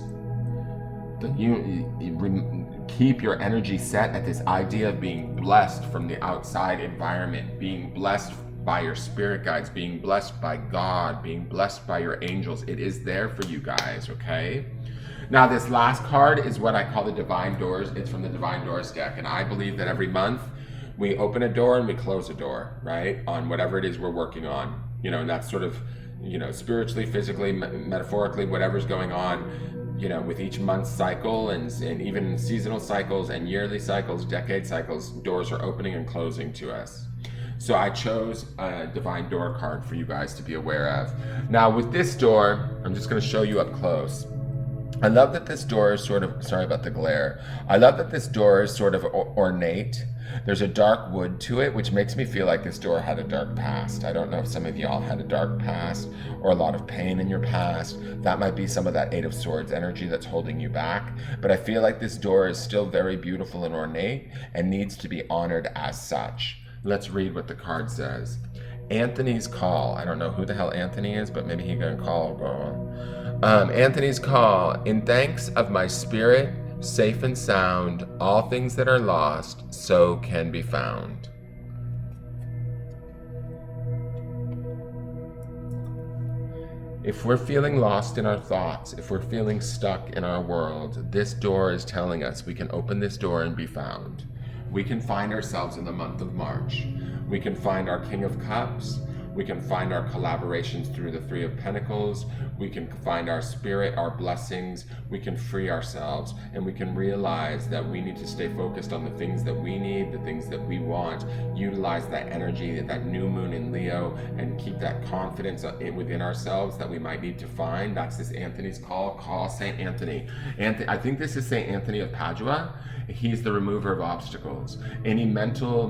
Keep your energy set at this idea of being blessed from the outside environment, being blessed by your spirit guides, being blessed by God, being blessed by your angels. It is there for you guys, okay? Now, this last card is what I call the Divine Doors. It's from the Divine Doors deck, and I believe that every month we open a door and we close a door, right? On whatever it is we're working on. And that's sort of, spiritually, physically, metaphorically, whatever's going on, with each month's cycle and even seasonal cycles and yearly cycles, decade cycles, doors are opening and closing to us. So I chose a Divine Door card for you guys to be aware of. Now with this door, I'm just going to show you up close. I love that this door is sort of, sorry about the glare. I love that this door is sort of ornate. There's a dark wood to it, which makes me feel like this door had a dark past. I don't know if some of y'all had a dark past or a lot of pain in your past. That might be some of that 8 of Swords energy that's holding you back. But I feel like this door is still very beautiful and ornate and needs to be honored as such. Let's read what the card says. Anthony's call. I don't know who the hell Anthony is, but maybe he gonna call, girl. Anthony's call. In thanks of my spirit, safe and sound, all things that are lost, so can be found. If we're feeling lost in our thoughts, if we're feeling stuck in our world, this door is telling us we can open this door and be found. We can find ourselves in the month of March. We can find our King of Cups. We can find our collaborations through the 3 of Pentacles. we can find our spirit, our blessings, we can free ourselves, and we can realize that we need to stay focused on the things that we need, the things that we want, utilize that energy, that new moon in Leo, and keep that confidence within ourselves that we might need to find. That's this Anthony's call. Call Saint Anthony. I think this is Saint Anthony of Padua. He's the remover of obstacles. Any mental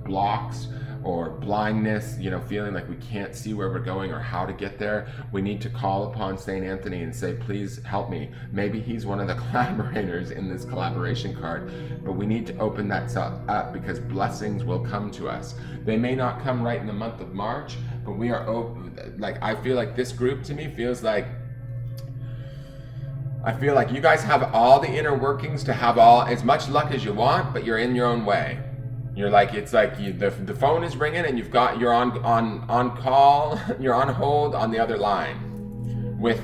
blocks or blindness, feeling like we can't see where we're going or how to get there, we need to call upon Saint Anthony and say, please help me. Maybe he's one of the collaborators in this collaboration card, but we need to open that up because blessings will come to us. They may not come right in the month of March, but we are open. Like, I feel like this group to me feels like, I feel like you guys have all the inner workings to have as much luck as you want, but you're in your own way. You're like, it's like the phone is ringing and you're on call, you're on hold on the other line with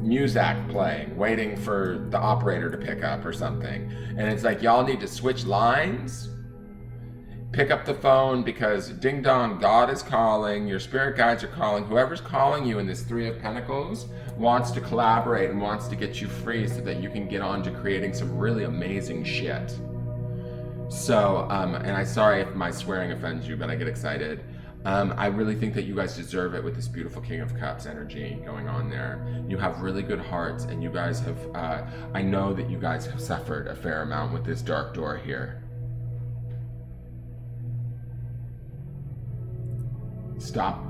music playing, waiting for the operator to pick up or something. And it's like, y'all need to switch lines, pick up the phone, because ding dong, God is calling, your spirit guides are calling, whoever's calling you in this Three of Pentacles wants to collaborate and wants to get you free so that you can get on to creating some really amazing shit. So, and I'm sorry if my swearing offends you, but I get excited. I really think that you guys deserve it with this beautiful King of Cups energy going on there. You have really good hearts, and you guys have, I know that you guys have suffered a fair amount with this dark door here. Stop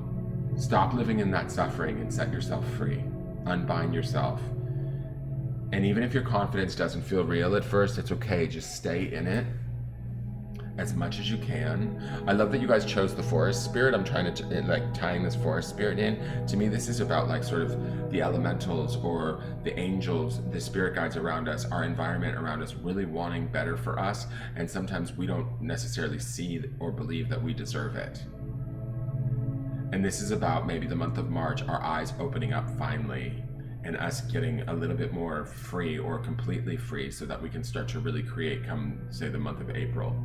living in that suffering and set yourself free. Unbind yourself. And even if your confidence doesn't feel real at first, it's okay. Just stay in it as much as you can. I love that you guys chose the forest spirit. I'm trying to tying this forest spirit in. To me, this is about sort of the elementals or the angels, the spirit guides around us, our environment around us, really wanting better for us. And sometimes we don't necessarily see or believe that we deserve it. And this is about maybe the month of March, our eyes opening up finally, and us getting a little bit more free or completely free so that we can start to really create come, say, the month of April.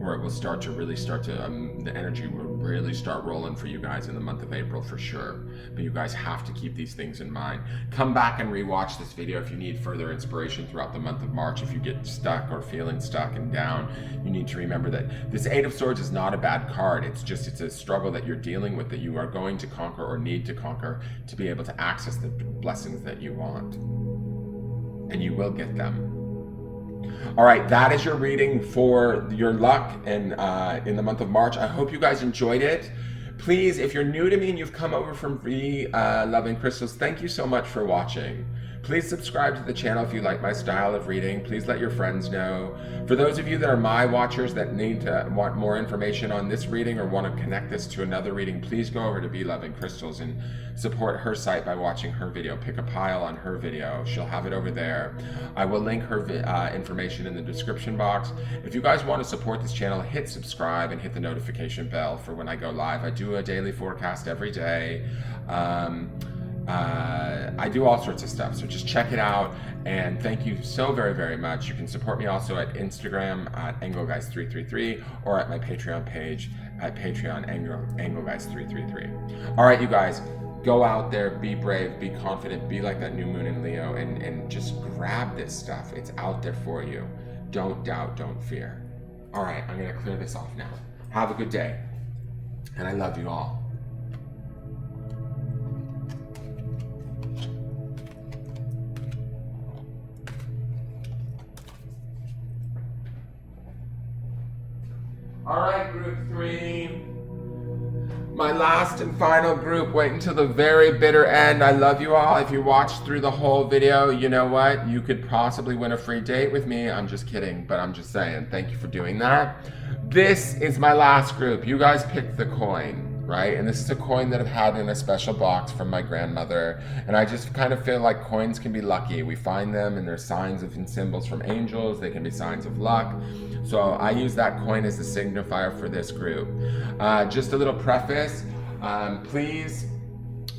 Or it will start to the energy will really start rolling for you guys in the month of April for sure. But you guys have to keep these things in mind. Come back and rewatch this video if you need further inspiration throughout the month of March. If you get stuck or feeling stuck and down, you need to remember that this Eight of Swords is not a bad card. It's a struggle that you're dealing with, that you are going to conquer or need to conquer to be able to access the blessings that you want. And you will get them. All right, that is your reading for your luck and in the month of March. I hope you guys enjoyed it. Please, if you're new to me and you've come over from V.LOVE CRYSTALS, thank you so much for watching. Please subscribe to the channel if you like my style of reading. Please let your friends know. For those of you that are my watchers that want more information on this reading or want to connect this to another reading, please go over to V.LOVE CRYSTALS and support her site by watching her video. Pick a pile on her video. She'll have it over there. I will link her information in the description box. If you guys want to support this channel, hit subscribe and hit the notification bell for when I go live. I do a daily forecast every day. I do all sorts of stuff, so just check it out, and thank you so very, very much. You can support me also at Instagram at Engelgeist333 or at my Patreon page at Patreon Engelgeist333. All right, you guys, go out there, be brave, be confident, be like that new moon in Leo, and just grab this stuff. It's out there for you. Don't doubt, don't fear. All right, I'm going to clear this off now. Have a good day, and I love you all. All right, group 3. My last and final group. Wait until the very bitter end. I love you all. If you watched through the whole video, you know what? You could possibly win a free date with me. I'm just kidding, but I'm just saying. Thank you for doing that. This is my last group. You guys picked the coin, right? And this is a coin that I've had in a special box from my grandmother. And I just kind of feel like coins can be lucky. We find them and they're signs and symbols from angels. They can be signs of luck. So I use that coin as a signifier for this group. Just a little preface. Please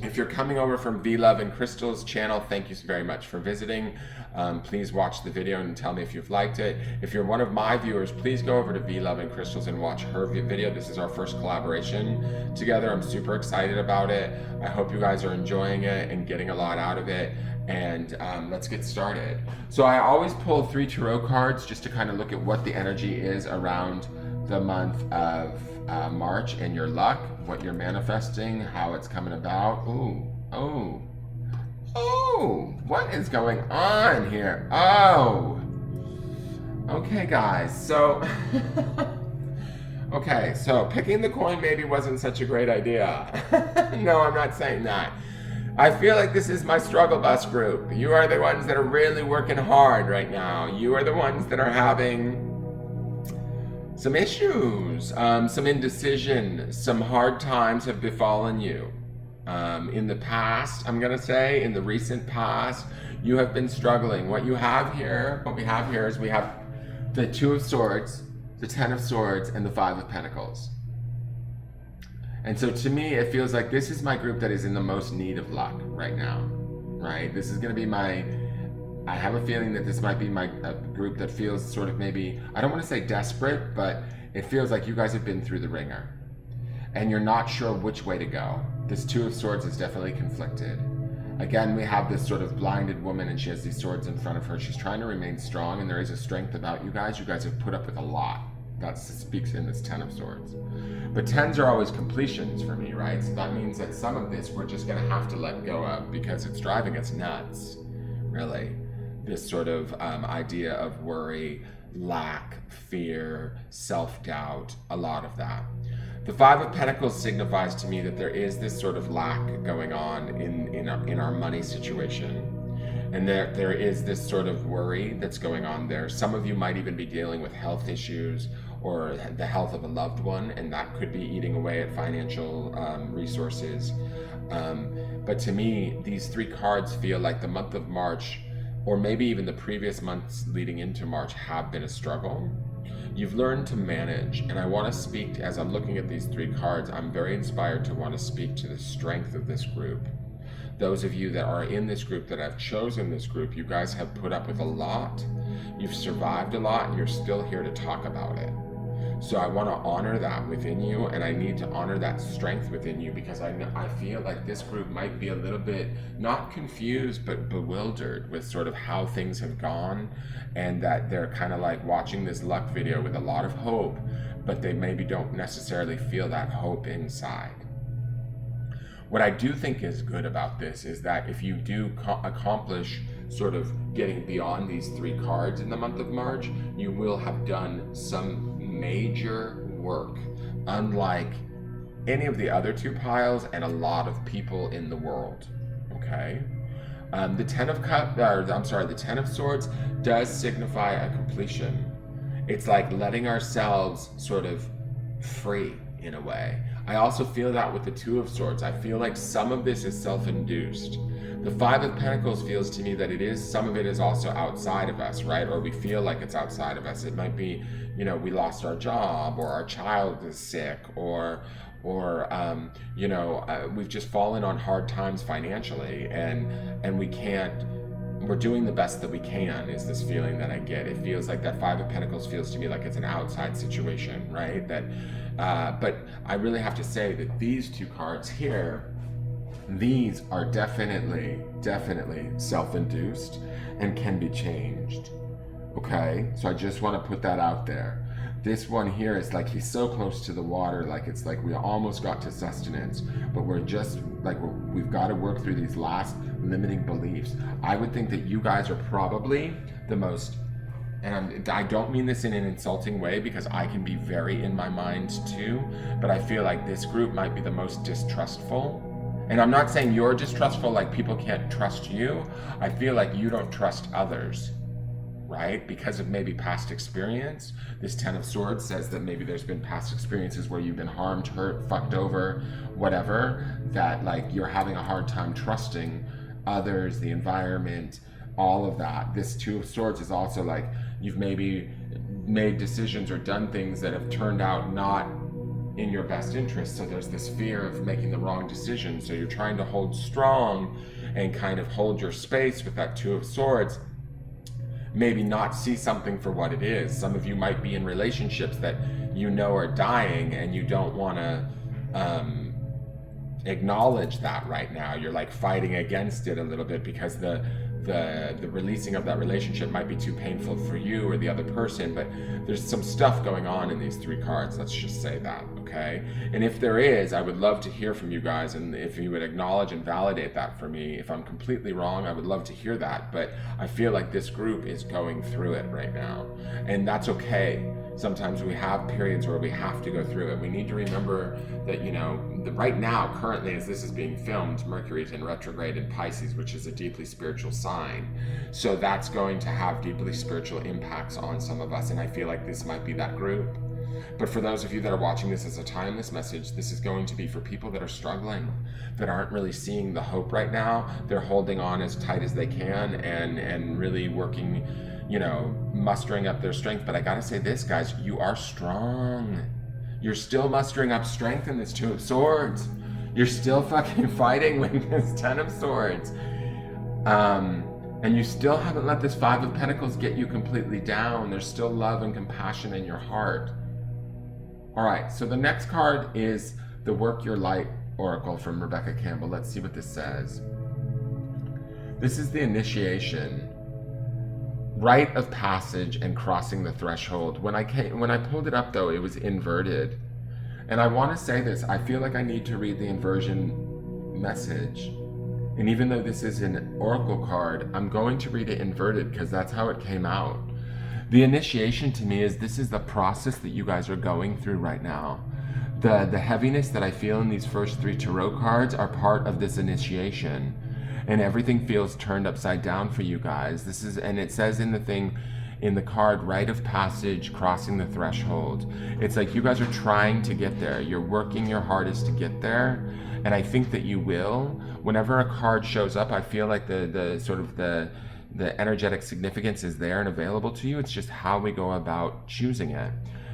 If you're coming over from V.LOVE and Crystals channel, thank you very much for visiting. Please watch the video and tell me if you've liked it. If you're one of my viewers, please go over to V.LOVE and Crystals and watch her video. This is our first collaboration together. I'm super excited about it. I hope you guys are enjoying it and getting a lot out of it. And let's get started. So I always pull 3 tarot cards just to kind of look at what the energy is around the month of March and your luck, what you're manifesting, how it's coming about. Oh, what is going on here? Oh, okay, guys. So, okay, so picking the coin maybe wasn't such a great idea. No, I'm not saying that. I feel like this is my struggle bus group. You are the ones that are really working hard right now. You are the ones that are having some issues, some indecision, some hard times have befallen you. In the past, I'm gonna say, in the recent past, you have been struggling. What we have here is we have the 2 of Swords, the 10 of Swords, and the 5 of Pentacles. And so to me, it feels like this is my group that is in the most need of luck right now, right? This is gonna be I have a feeling that this might be a group that feels sort of maybe, I don't want to say desperate, but it feels like you guys have been through the ringer and you're not sure which way to go. This 2 of Swords is definitely conflicted. Again, we have this sort of blinded woman and she has these swords in front of her. She's trying to remain strong and there is a strength about you guys. You guys have put up with a lot. That speaks in this 10 of Swords. But 10s are always completions for me, right? So that means that some of this we're just going to have to let go of because it's driving us nuts, really. This sort of idea of worry, lack, fear, self-doubt, a lot of that. The 5 of Pentacles signifies to me that there is this sort of lack going on in our money situation. And there is this sort of worry that's going on there. Some of you might even be dealing with health issues or the health of a loved one, and that could be eating away at financial resources. But to me, these 3 cards feel like the month of March, or maybe even the previous months leading into March, have been a struggle. You've learned to manage, and I want to speak, as I'm looking at these 3 cards, I'm very inspired to want to speak to the strength of this group. Those of you that are in this group, that have chosen this group, you guys have put up with a lot. You've survived a lot, and you're still here to talk about it. So I want to honor that within you, and I need to honor that strength within you because I feel like this group might be a little bit, not confused, but bewildered with sort of how things have gone, and that they're kind of like watching this luck video with a lot of hope, but they maybe don't necessarily feel that hope inside. What I do think is good about this is that if you do accomplish sort of getting beyond these 3 cards in the month of March, you will have done some major work, unlike any of the other 2 piles and a lot of people in the world. Okay, the 10 of Swords does signify a completion. It's like letting ourselves sort of free in a way. I also feel that with the 2 of Swords. I feel like some of this is self-induced. The 5 of Pentacles feels to me that some of it is also outside of us, right? Or we feel like it's outside of us. It might be, we lost our job, or our child is sick, or we've just fallen on hard times financially, and we're doing the best that we can, is this feeling that I get. It feels like that 5 of Pentacles feels to me like it's an outside situation, right? But I really have to say that these 2 cards here, these are definitely self-induced and can be changed. Okay, so I just want to put that out there. This one here is like he's so close to the water, like it's like we almost got to sustenance, but we're just like we've got to work through these last limiting beliefs. I would think that you guys are probably the most, and I don't mean this in an insulting way because I can be very in my mind too, but I feel like this group might be the most distrustful. And I'm not saying you're distrustful, like people can't trust you. I feel like you don't trust others, right? Because of maybe past experience. This 10 of Swords says that maybe there's been past experiences where you've been harmed, hurt, fucked over, whatever, that like you're having a hard time trusting others, the environment, all of that. This 2 of Swords is also like you've maybe made decisions or done things that have turned out not in your best interest. So there's this fear of making the wrong decision. So you're trying to hold strong and kind of hold your space with that Two of Swords. Maybe not see something for what it is. Some of you might be in relationships that you know are dying and you don't want to acknowledge that right now. You're like fighting against it a little bit because the releasing of that relationship might be too painful for you or the other person, but there's some stuff going on in these three cards, let's just say that, okay? And if there is, I would love to hear from you guys, and if you would acknowledge and validate that for me. If I'm completely wrong, I would love to hear that, but I feel like this group is going through it right now, and that's okay. Sometimes we have periods where we have to go through it. We need to remember that, you know, right now, currently as this is being filmed, Mercury's in retrograde in Pisces, which is a deeply spiritual sign. So that's going to have deeply spiritual impacts on some of us, and I feel like this might be that group. But for those of you that are watching this as a timeless message, this is going to be for people that are struggling, that aren't really seeing the hope right now. They're holding on as tight as they can and really working, you know, mustering up their strength. But I gotta say this, guys, you are strong. You're still mustering up strength in this Two of Swords. You're still fucking fighting with this Ten of Swords. And you still haven't let this Five of Pentacles get you completely down. There's still love and compassion in your heart. All right, so the next card is the Work Your Light Oracle from Rebecca Campbell. Let's see what this says. This is the initiation, rite of passage, and crossing the threshold. When I pulled it up, though, it was inverted. And I want to say this, I feel like I need to read the inversion message. And even though this is an oracle card, I'm going to read it inverted because that's how it came out. The initiation to me is this is the process that you guys are going through right now. The heaviness that I feel in these first three tarot cards are part of this initiation. And everything feels turned upside down for you guys. This is, and it says in the thing, in the card, rite of passage, crossing the threshold. It's like you guys are trying to get there. You're working your hardest to get there. And I think that you will. Whenever a card shows up, I feel like the sort of the energetic significance is there and available to you. It's just how we go about choosing it.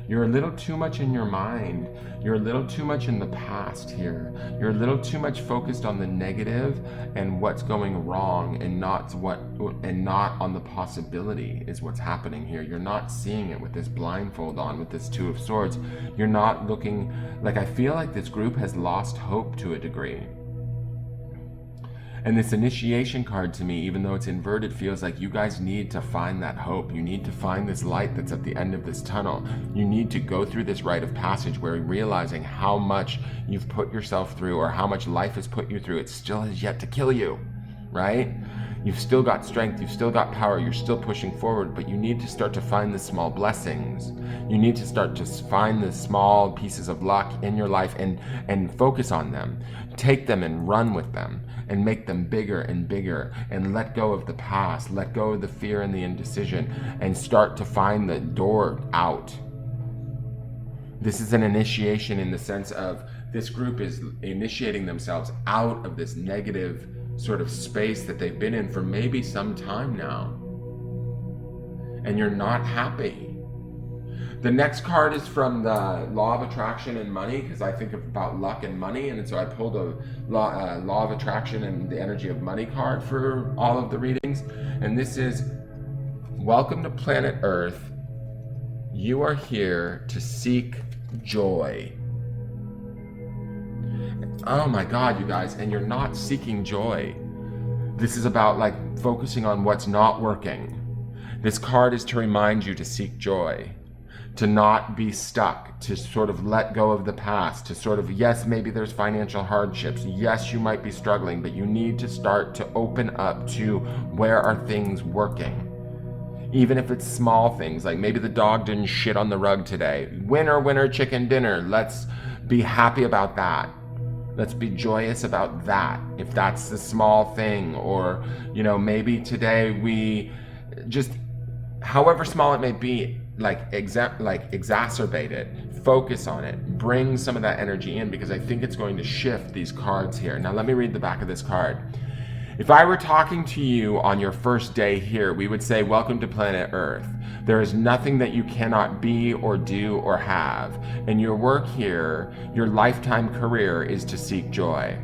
You're a little too much in your mind. You're a little too much in the past here. You're a little too much focused on the negative and what's going wrong, and not on the possibility is what's happening here. You're not seeing it with this blindfold on, with this Two of Swords. You're not looking, like, I feel like this group has lost hope to a degree. And this initiation card to me, even though it's inverted, feels like you guys need to find that hope. You need to find this light that's at the end of this tunnel. You need to go through this rite of passage where realizing how much you've put yourself through, or how much life has put you through, it still has yet to kill you, right? You've still got strength, you've still got power, you're still pushing forward, but you need to start to find the small blessings. You need to start to find the small pieces of luck in your life and focus on them. Take them and run with them and make them bigger and bigger, and let go of the past, let go of the fear and the indecision, and start to find the door out. This is an initiation in the sense of this group is initiating themselves out of this negative sort of space that they've been in for maybe some time now. And you're not happy. The next card is from the Law of Attraction and Money, because I think about luck and money, and so I pulled a Law of Attraction and the Energy of Money card for all of the readings. And this is, welcome to planet Earth. You are here to seek joy. Oh my God, you guys, and you're not seeking joy. This is about like focusing on what's not working. This card is to remind you to seek joy, to not be stuck, to sort of let go of the past, to sort of, yes, maybe there's financial hardships. Yes, you might be struggling, but you need to start to open up to where are things working. Even if it's small things, like maybe the dog didn't shit on the rug today. Winner, winner, chicken dinner. Let's be happy about that. Let's be joyous about that, if that's the small thing. Or, you know, maybe today we just, however small it may be, exacerbate it, focus on it, bring some of that energy in, because I think it's going to shift these cards here. Now let me read the back of this card. If I were talking to you on your first day here, we would say, welcome to planet Earth. There is nothing that you cannot be or do or have. And your work here, your lifetime career, is to seek joy.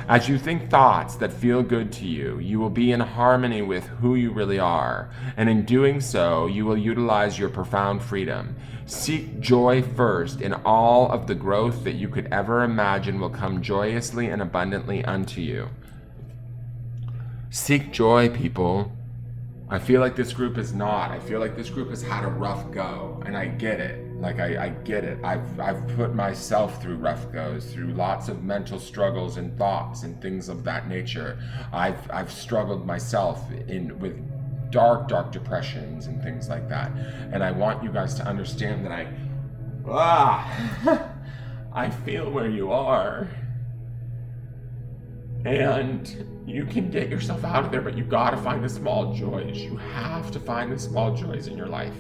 As you think thoughts that feel good to you, you will be in harmony with who you really are. And in doing so, you will utilize your profound freedom. Seek joy first, and all of the growth that you could ever imagine will come joyously and abundantly unto you. Seek joy, people. I feel like this group is not. I feel like this group has had a rough go, and I get it. Like, I get it. I've put myself through rough goes, through lots of mental struggles and thoughts and things of that nature. I've struggled myself with dark depressions and things like that. And I want you guys to understand that I feel where you are. And you can get yourself out of there, but you gotta find the small joys. You have to find the small joys in your life.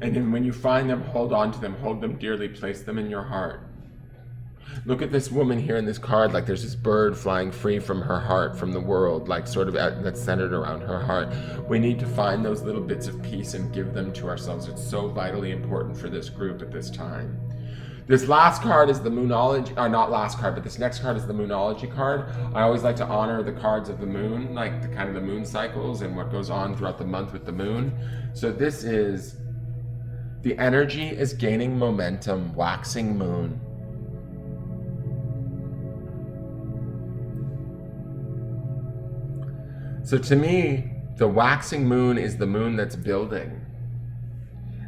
And then when you find them, hold on to them, hold them dearly, place them in your heart. Look at this woman here in this card, like there's this bird flying free from her heart, from the world, like sort of that's centered around her heart. We need to find those little bits of peace and give them to ourselves. It's so vitally important for this group at this time. This last card is the Moonology, or not last card, but this next card is the Moonology card. I always like to honor the cards of the moon, like the kind of the moon cycles and what goes on throughout the month with the moon. So this is, the energy is gaining momentum, waxing moon. So to me, the waxing moon is the moon that's building.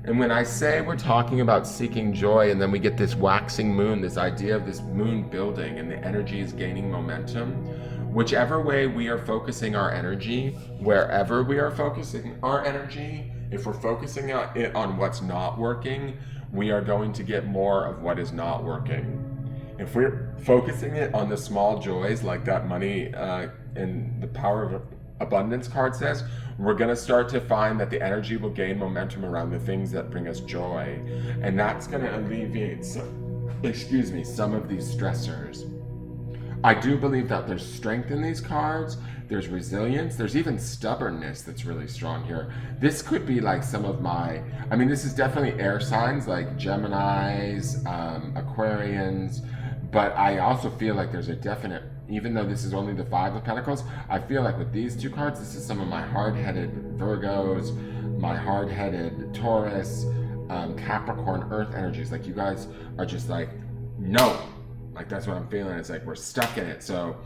And when I say we're talking about seeking joy, and then we get this waxing moon, this idea of this moon building, and the energy is gaining momentum, whichever way we are focusing our energy, wherever we are focusing our energy, if we're focusing it on what's not working, we are going to get more of what is not working. If we're focusing it on the small joys, like that money and the power of abundance card says, we're going to start to find that the energy will gain momentum around the things that bring us joy. And that's going to alleviate some of these stressors. I do believe that there's strength in these cards. There's resilience. There's even stubbornness that's really strong here. This could be like some of this is definitely air signs like Geminis, Aquarians, but I also feel like there's a definite, even though this is only the Five of Pentacles, I feel like with these two cards, this is some of my hard-headed Virgos, my hard-headed Taurus, Capricorn, Earth energies. Like, you guys are just like, no. Like, that's what I'm feeling. It's like we're stuck in it. So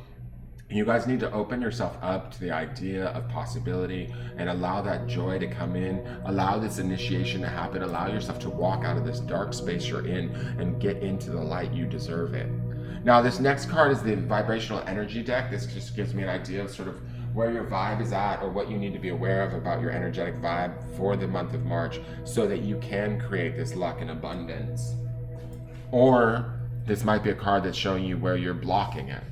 you guys need to open yourself up to the idea of possibility and allow that joy to come in. Allow this initiation to happen. Allow yourself to walk out of this dark space you're in and get into the light. You deserve it. Now, this next card is the vibrational energy deck. This just gives me an idea of sort of where your vibe is at, or what you need to be aware of about your energetic vibe for the month of March, so that you can create this luck and abundance. Or this might be a card that's showing you where you're blocking it.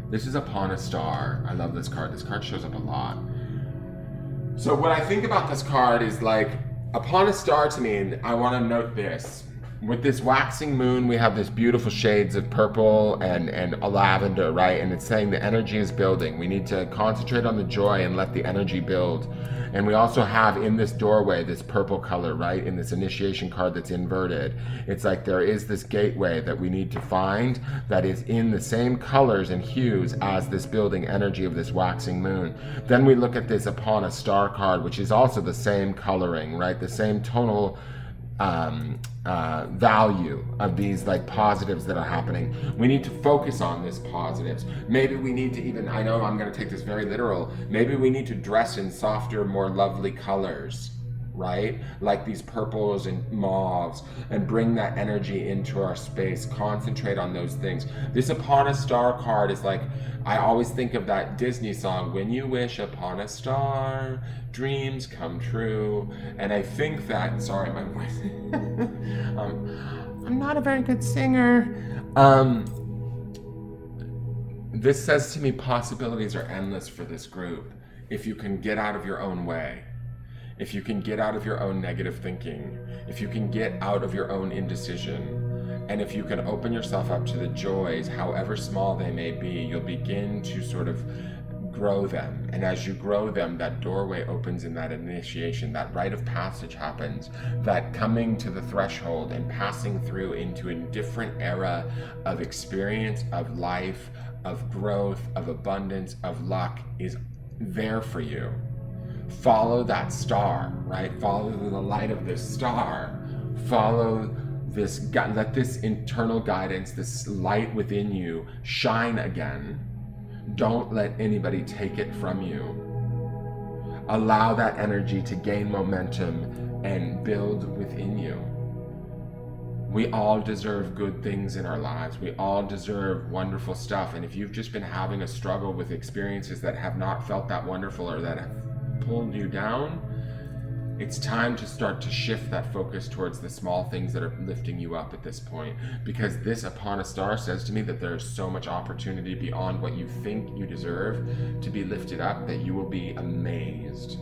This is Upon a Star. I love this card. This card shows up a lot. So what I think about this card is like, Upon a Star to me, and I want to note this. With this waxing moon, we have this beautiful shades of purple and a lavender, right? And it's saying the energy is building. We need to concentrate on the joy and let the energy build. And we also have in this doorway this purple color, right? In this initiation card that's inverted. It's like there is this gateway that we need to find that is in the same colors and hues as this building energy of this waxing moon. Then we look at this Upon a Star card, which is also the same coloring, right? The same tonal value of these like positives that are happening. We need to focus on this positives. Maybe we need to even, I know I'm going to take this very literal, maybe we need to dress in softer, more lovely colors, right? Like these purples and mauves, and bring that energy into our space. Concentrate on those things. This Upon a Star card is like, I always think of that Disney song, when you wish upon a star, dreams come true. And I think that, sorry, my voice, I'm not a very good singer. This says to me, possibilities are endless for this group if you can get out of your own way. If you can get out of your own negative thinking, if you can get out of your own indecision And if you can open yourself up to the joys, however small they may be, you'll begin to sort of grow them. And as you grow them, that doorway opens in that initiation, that rite of passage happens, that coming to the threshold and passing through into a different era of experience, of life, of growth, of abundance, of luck is there for you. Follow that star, right? Follow the light of this star. Follow this, let this internal guidance, this light within you shine again. Don't let anybody take it from you. Allow that energy to gain momentum and build within you. We all deserve good things in our lives. We all deserve wonderful stuff. And if you've just been having a struggle with experiences that have not felt that wonderful or that have pulled you down, it's time to start to shift that focus towards the small things that are lifting you up at this point. Because this Upon a Star says to me that there is so much opportunity beyond what you think you deserve to be lifted up that you will be amazed.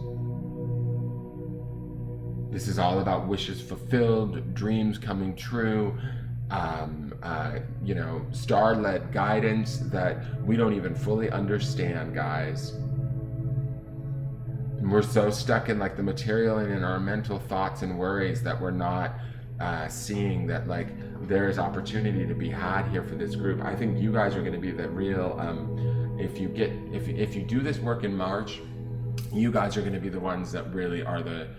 This is all about wishes fulfilled, dreams coming true, star-led guidance that we don't even fully understand, guys. And we're so stuck in like the material and in our mental thoughts and worries that we're not seeing that like there's opportunity to be had here for this group. I think you guys are going to be the real. If you do this work in March, you guys are going to be the ones that really are the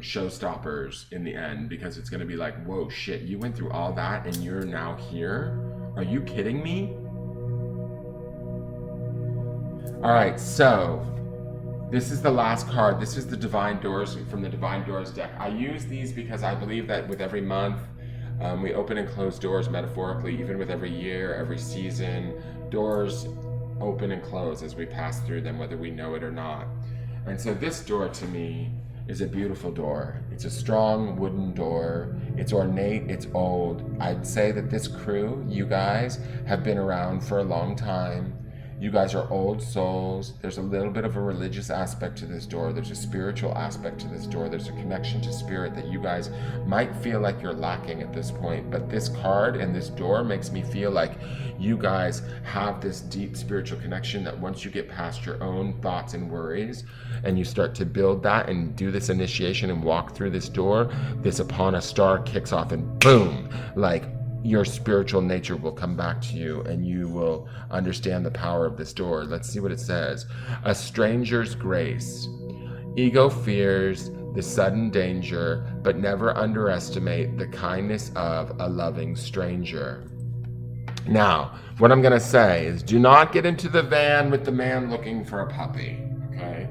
showstoppers in the end, because it's going to be like, whoa, shit, you went through all that and you're now here? Are you kidding me? All right, so this is the last card. This is the Divine Doors from the Divine Doors deck. I use these because I believe that with every month, we open and close doors metaphorically, even with every year, every season. Doors open and close as we pass through them, whether we know it or not. And so this door to me is a beautiful door. It's a strong wooden door. It's ornate, it's old. I'd say that this crew, you guys, have been around for a long time. You guys are old souls. There's a little bit of a religious aspect to this door. There's a spiritual aspect to this door. There's a connection to spirit that you guys might feel like you're lacking at this point. But this card and this door makes me feel like you guys have this deep spiritual connection that once you get past your own thoughts and worries and you start to build that and do this initiation and walk through this door, this Upon a Star kicks off and boom, like your spiritual nature will come back to you and you will understand the power of this door. Let's see what it says. A stranger's grace. Ego fears the sudden danger, but never underestimate the kindness of a loving stranger. Now, what I'm going to say is do not get into the van with the man looking for a puppy, okay?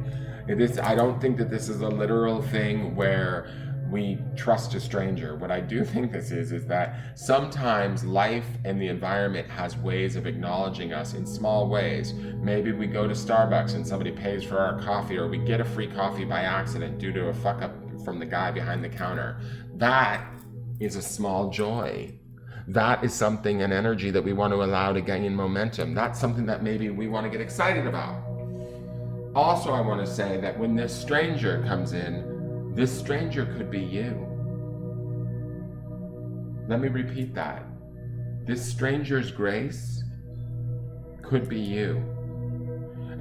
I don't think that this is a literal thing where we trust a stranger. What I do think this is that sometimes life and the environment has ways of acknowledging us in small ways. Maybe we go to Starbucks and somebody pays for our coffee, or we get a free coffee by accident due to a fuck up from the guy behind the counter. That is a small joy. That is something, an energy that we want to allow to gain momentum. That's something that maybe we want to get excited about. Also, I want to say that when this stranger comes in, this stranger could be you. Let me repeat that. This stranger's grace could be you.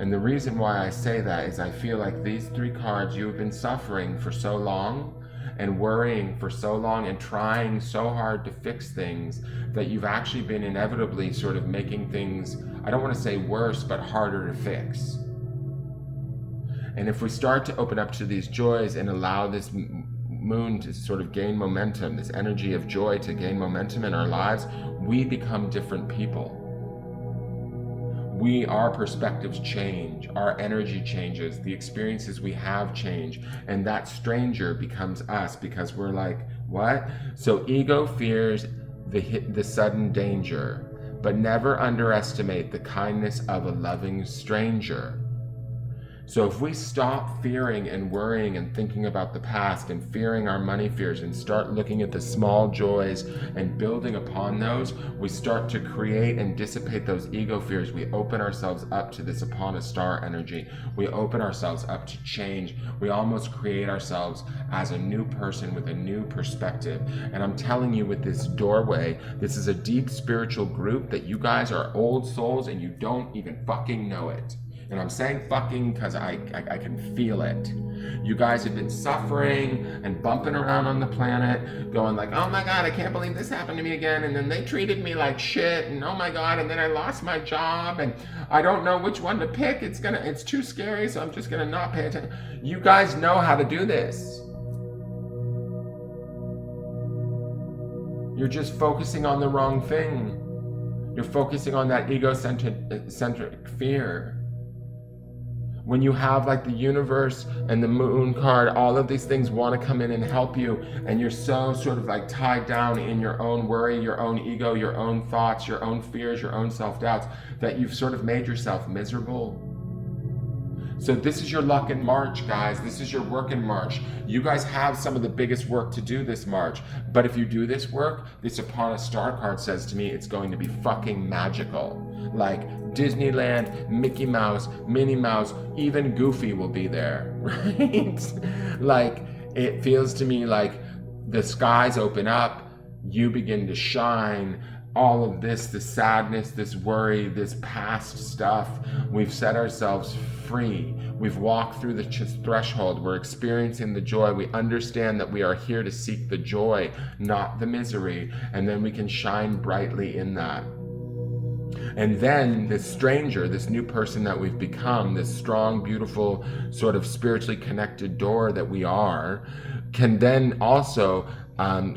And the reason why I say that is I feel like these three cards, you have been suffering for so long and worrying for so long and trying so hard to fix things that you've actually been inevitably sort of making things, I don't want to say worse, but harder to fix. And if we start to open up to these joys and allow this moon to sort of gain momentum, this energy of joy to gain momentum in our lives, we become different people. Our perspectives change, our energy changes, the experiences we have change, and that stranger becomes us because we're like, what? So ego fears the sudden danger, but never underestimate the kindness of a loving stranger. So if we stop fearing and worrying and thinking about the past and fearing our money fears and start looking at the small joys and building upon those, we start to create and dissipate those ego fears. We open ourselves up to this upon a star energy. We open ourselves up to change. We almost create ourselves as a new person with a new perspective. And I'm telling you, with this doorway, this is a deep spiritual group that you guys are old souls and you don't even fucking know it. And I'm saying fucking because I can feel it. You guys have been suffering and bumping around on the planet, going like, oh my God, I can't believe this happened to me again. And then they treated me like shit. And oh my God, and then I lost my job. And I don't know which one to pick. It's too scary, so I'm just gonna not pay attention. You guys know how to do this. You're just focusing on the wrong thing. You're focusing on that egocentric fear. When you have like the universe and the moon card, all of these things want to come in and help you, and you're so sort of like tied down in your own worry, your own ego, your own thoughts, your own fears, your own self-doubts, that you've sort of made yourself miserable. So this is your luck in March, guys. This is your work in March. You guys have some of the biggest work to do this March. But if you do this work, this Upon a Star card says to me, it's going to be fucking magical. Like Disneyland, Mickey Mouse, Minnie Mouse, even Goofy will be there, right? Like, it feels to me like the skies open up, you begin to shine. All of this sadness, this worry, this past stuff, we've set ourselves free. We've walked through the threshold. We're experiencing the joy. We understand that we are here to seek the joy, not the misery. And then we can shine brightly in that. And then this stranger, this new person that we've become, this strong, beautiful, sort of spiritually connected door that we are, can then also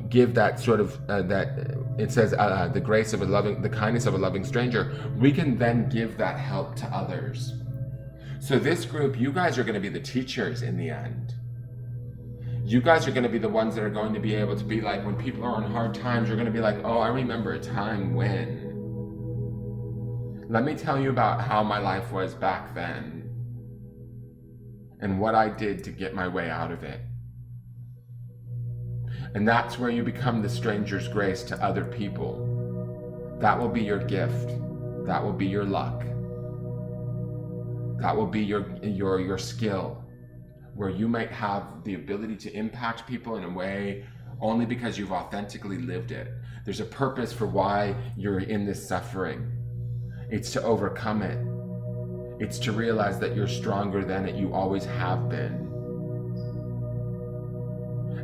give that sort of that it says the grace of the kindness of a loving stranger. We can then give that help to others. So this group, you guys are going to be the teachers in the end. You guys are going to be the ones that are going to be able to be like, when people are on hard times, you're going to be like, oh, I remember a time when. Let me tell you about how my life was back then and what I did to get my way out of it. And that's where you become the stranger's grace to other people. That will be your gift. That will be your luck. That will be your skill, where you might have the ability to impact people in a way only because you've authentically lived it. There's a purpose for why you're in this suffering. It's to overcome it. It's to realize that you're stronger than it. You always have been.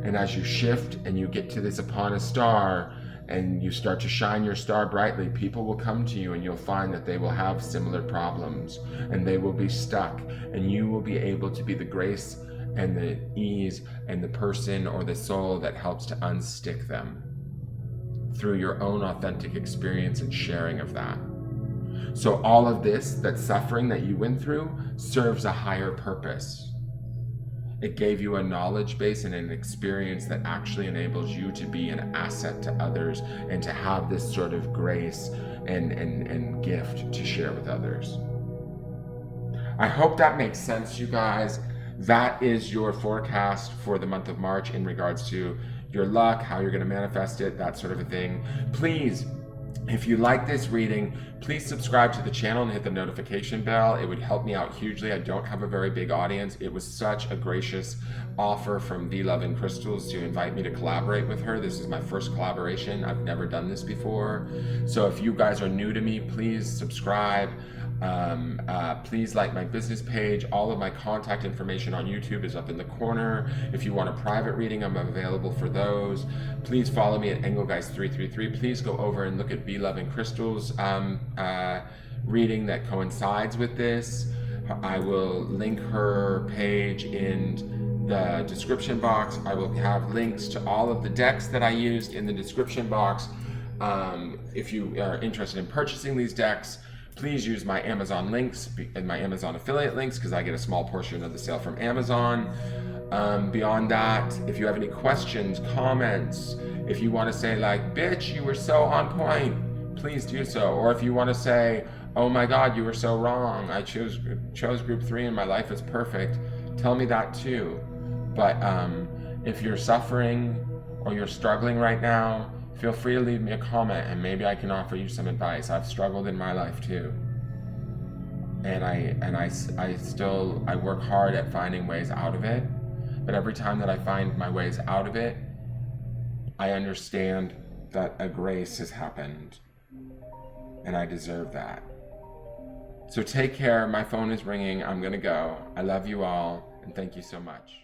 And as you shift and you get to this Upon a Star and you start to shine your star brightly, people will come to you and you'll find that they will have similar problems and they will be stuck, and you will be able to be the grace and the ease and the person or the soul that helps to unstick them through your own authentic experience and sharing of that. So all of this, that suffering that you went through, serves a higher purpose. It gave you a knowledge base and an experience that actually enables you to be an asset to others and to have this sort of grace and gift to share with others. I hope that makes sense, you guys. That is your forecast for the month of March in regards to your luck, how you're going to manifest it, that sort of a thing. Please, if you like this reading, please subscribe to the channel and hit the notification bell. It would help me out hugely. I don't have a very big audience. It was such a gracious offer from V.LOVE Crystals to invite me to collaborate with her. This is my first collaboration. I've never done this before. So if you guys are new to me, please subscribe. Please like my business page. All of my contact information on YouTube is up in the corner. If you want a private reading, I'm available for those. Please follow me at Engelgeist333. Please go over and look at V.LOVE Crystals reading that coincides with this. I will link her page in the description box. I will have links to all of the decks that I used in the description box. If you are interested in purchasing these decks, please use my Amazon links and my Amazon affiliate links, because I get a small portion of the sale from Amazon. Beyond that, if you have any questions, comments, if you want to say like, bitch, you were so on point, please do so. Or if you want to say, Oh my God, you were so wrong. I chose group 3 and my life is perfect. Tell me that too. But if you're suffering or you're struggling right now, feel free to leave me a comment and maybe I can offer you some advice. I've struggled in my life too. And I work hard at finding ways out of it. But every time that I find my ways out of it, I understand that a grace has happened and I deserve that. So take care. My phone is ringing. I'm going to go. I love you all and thank you so much.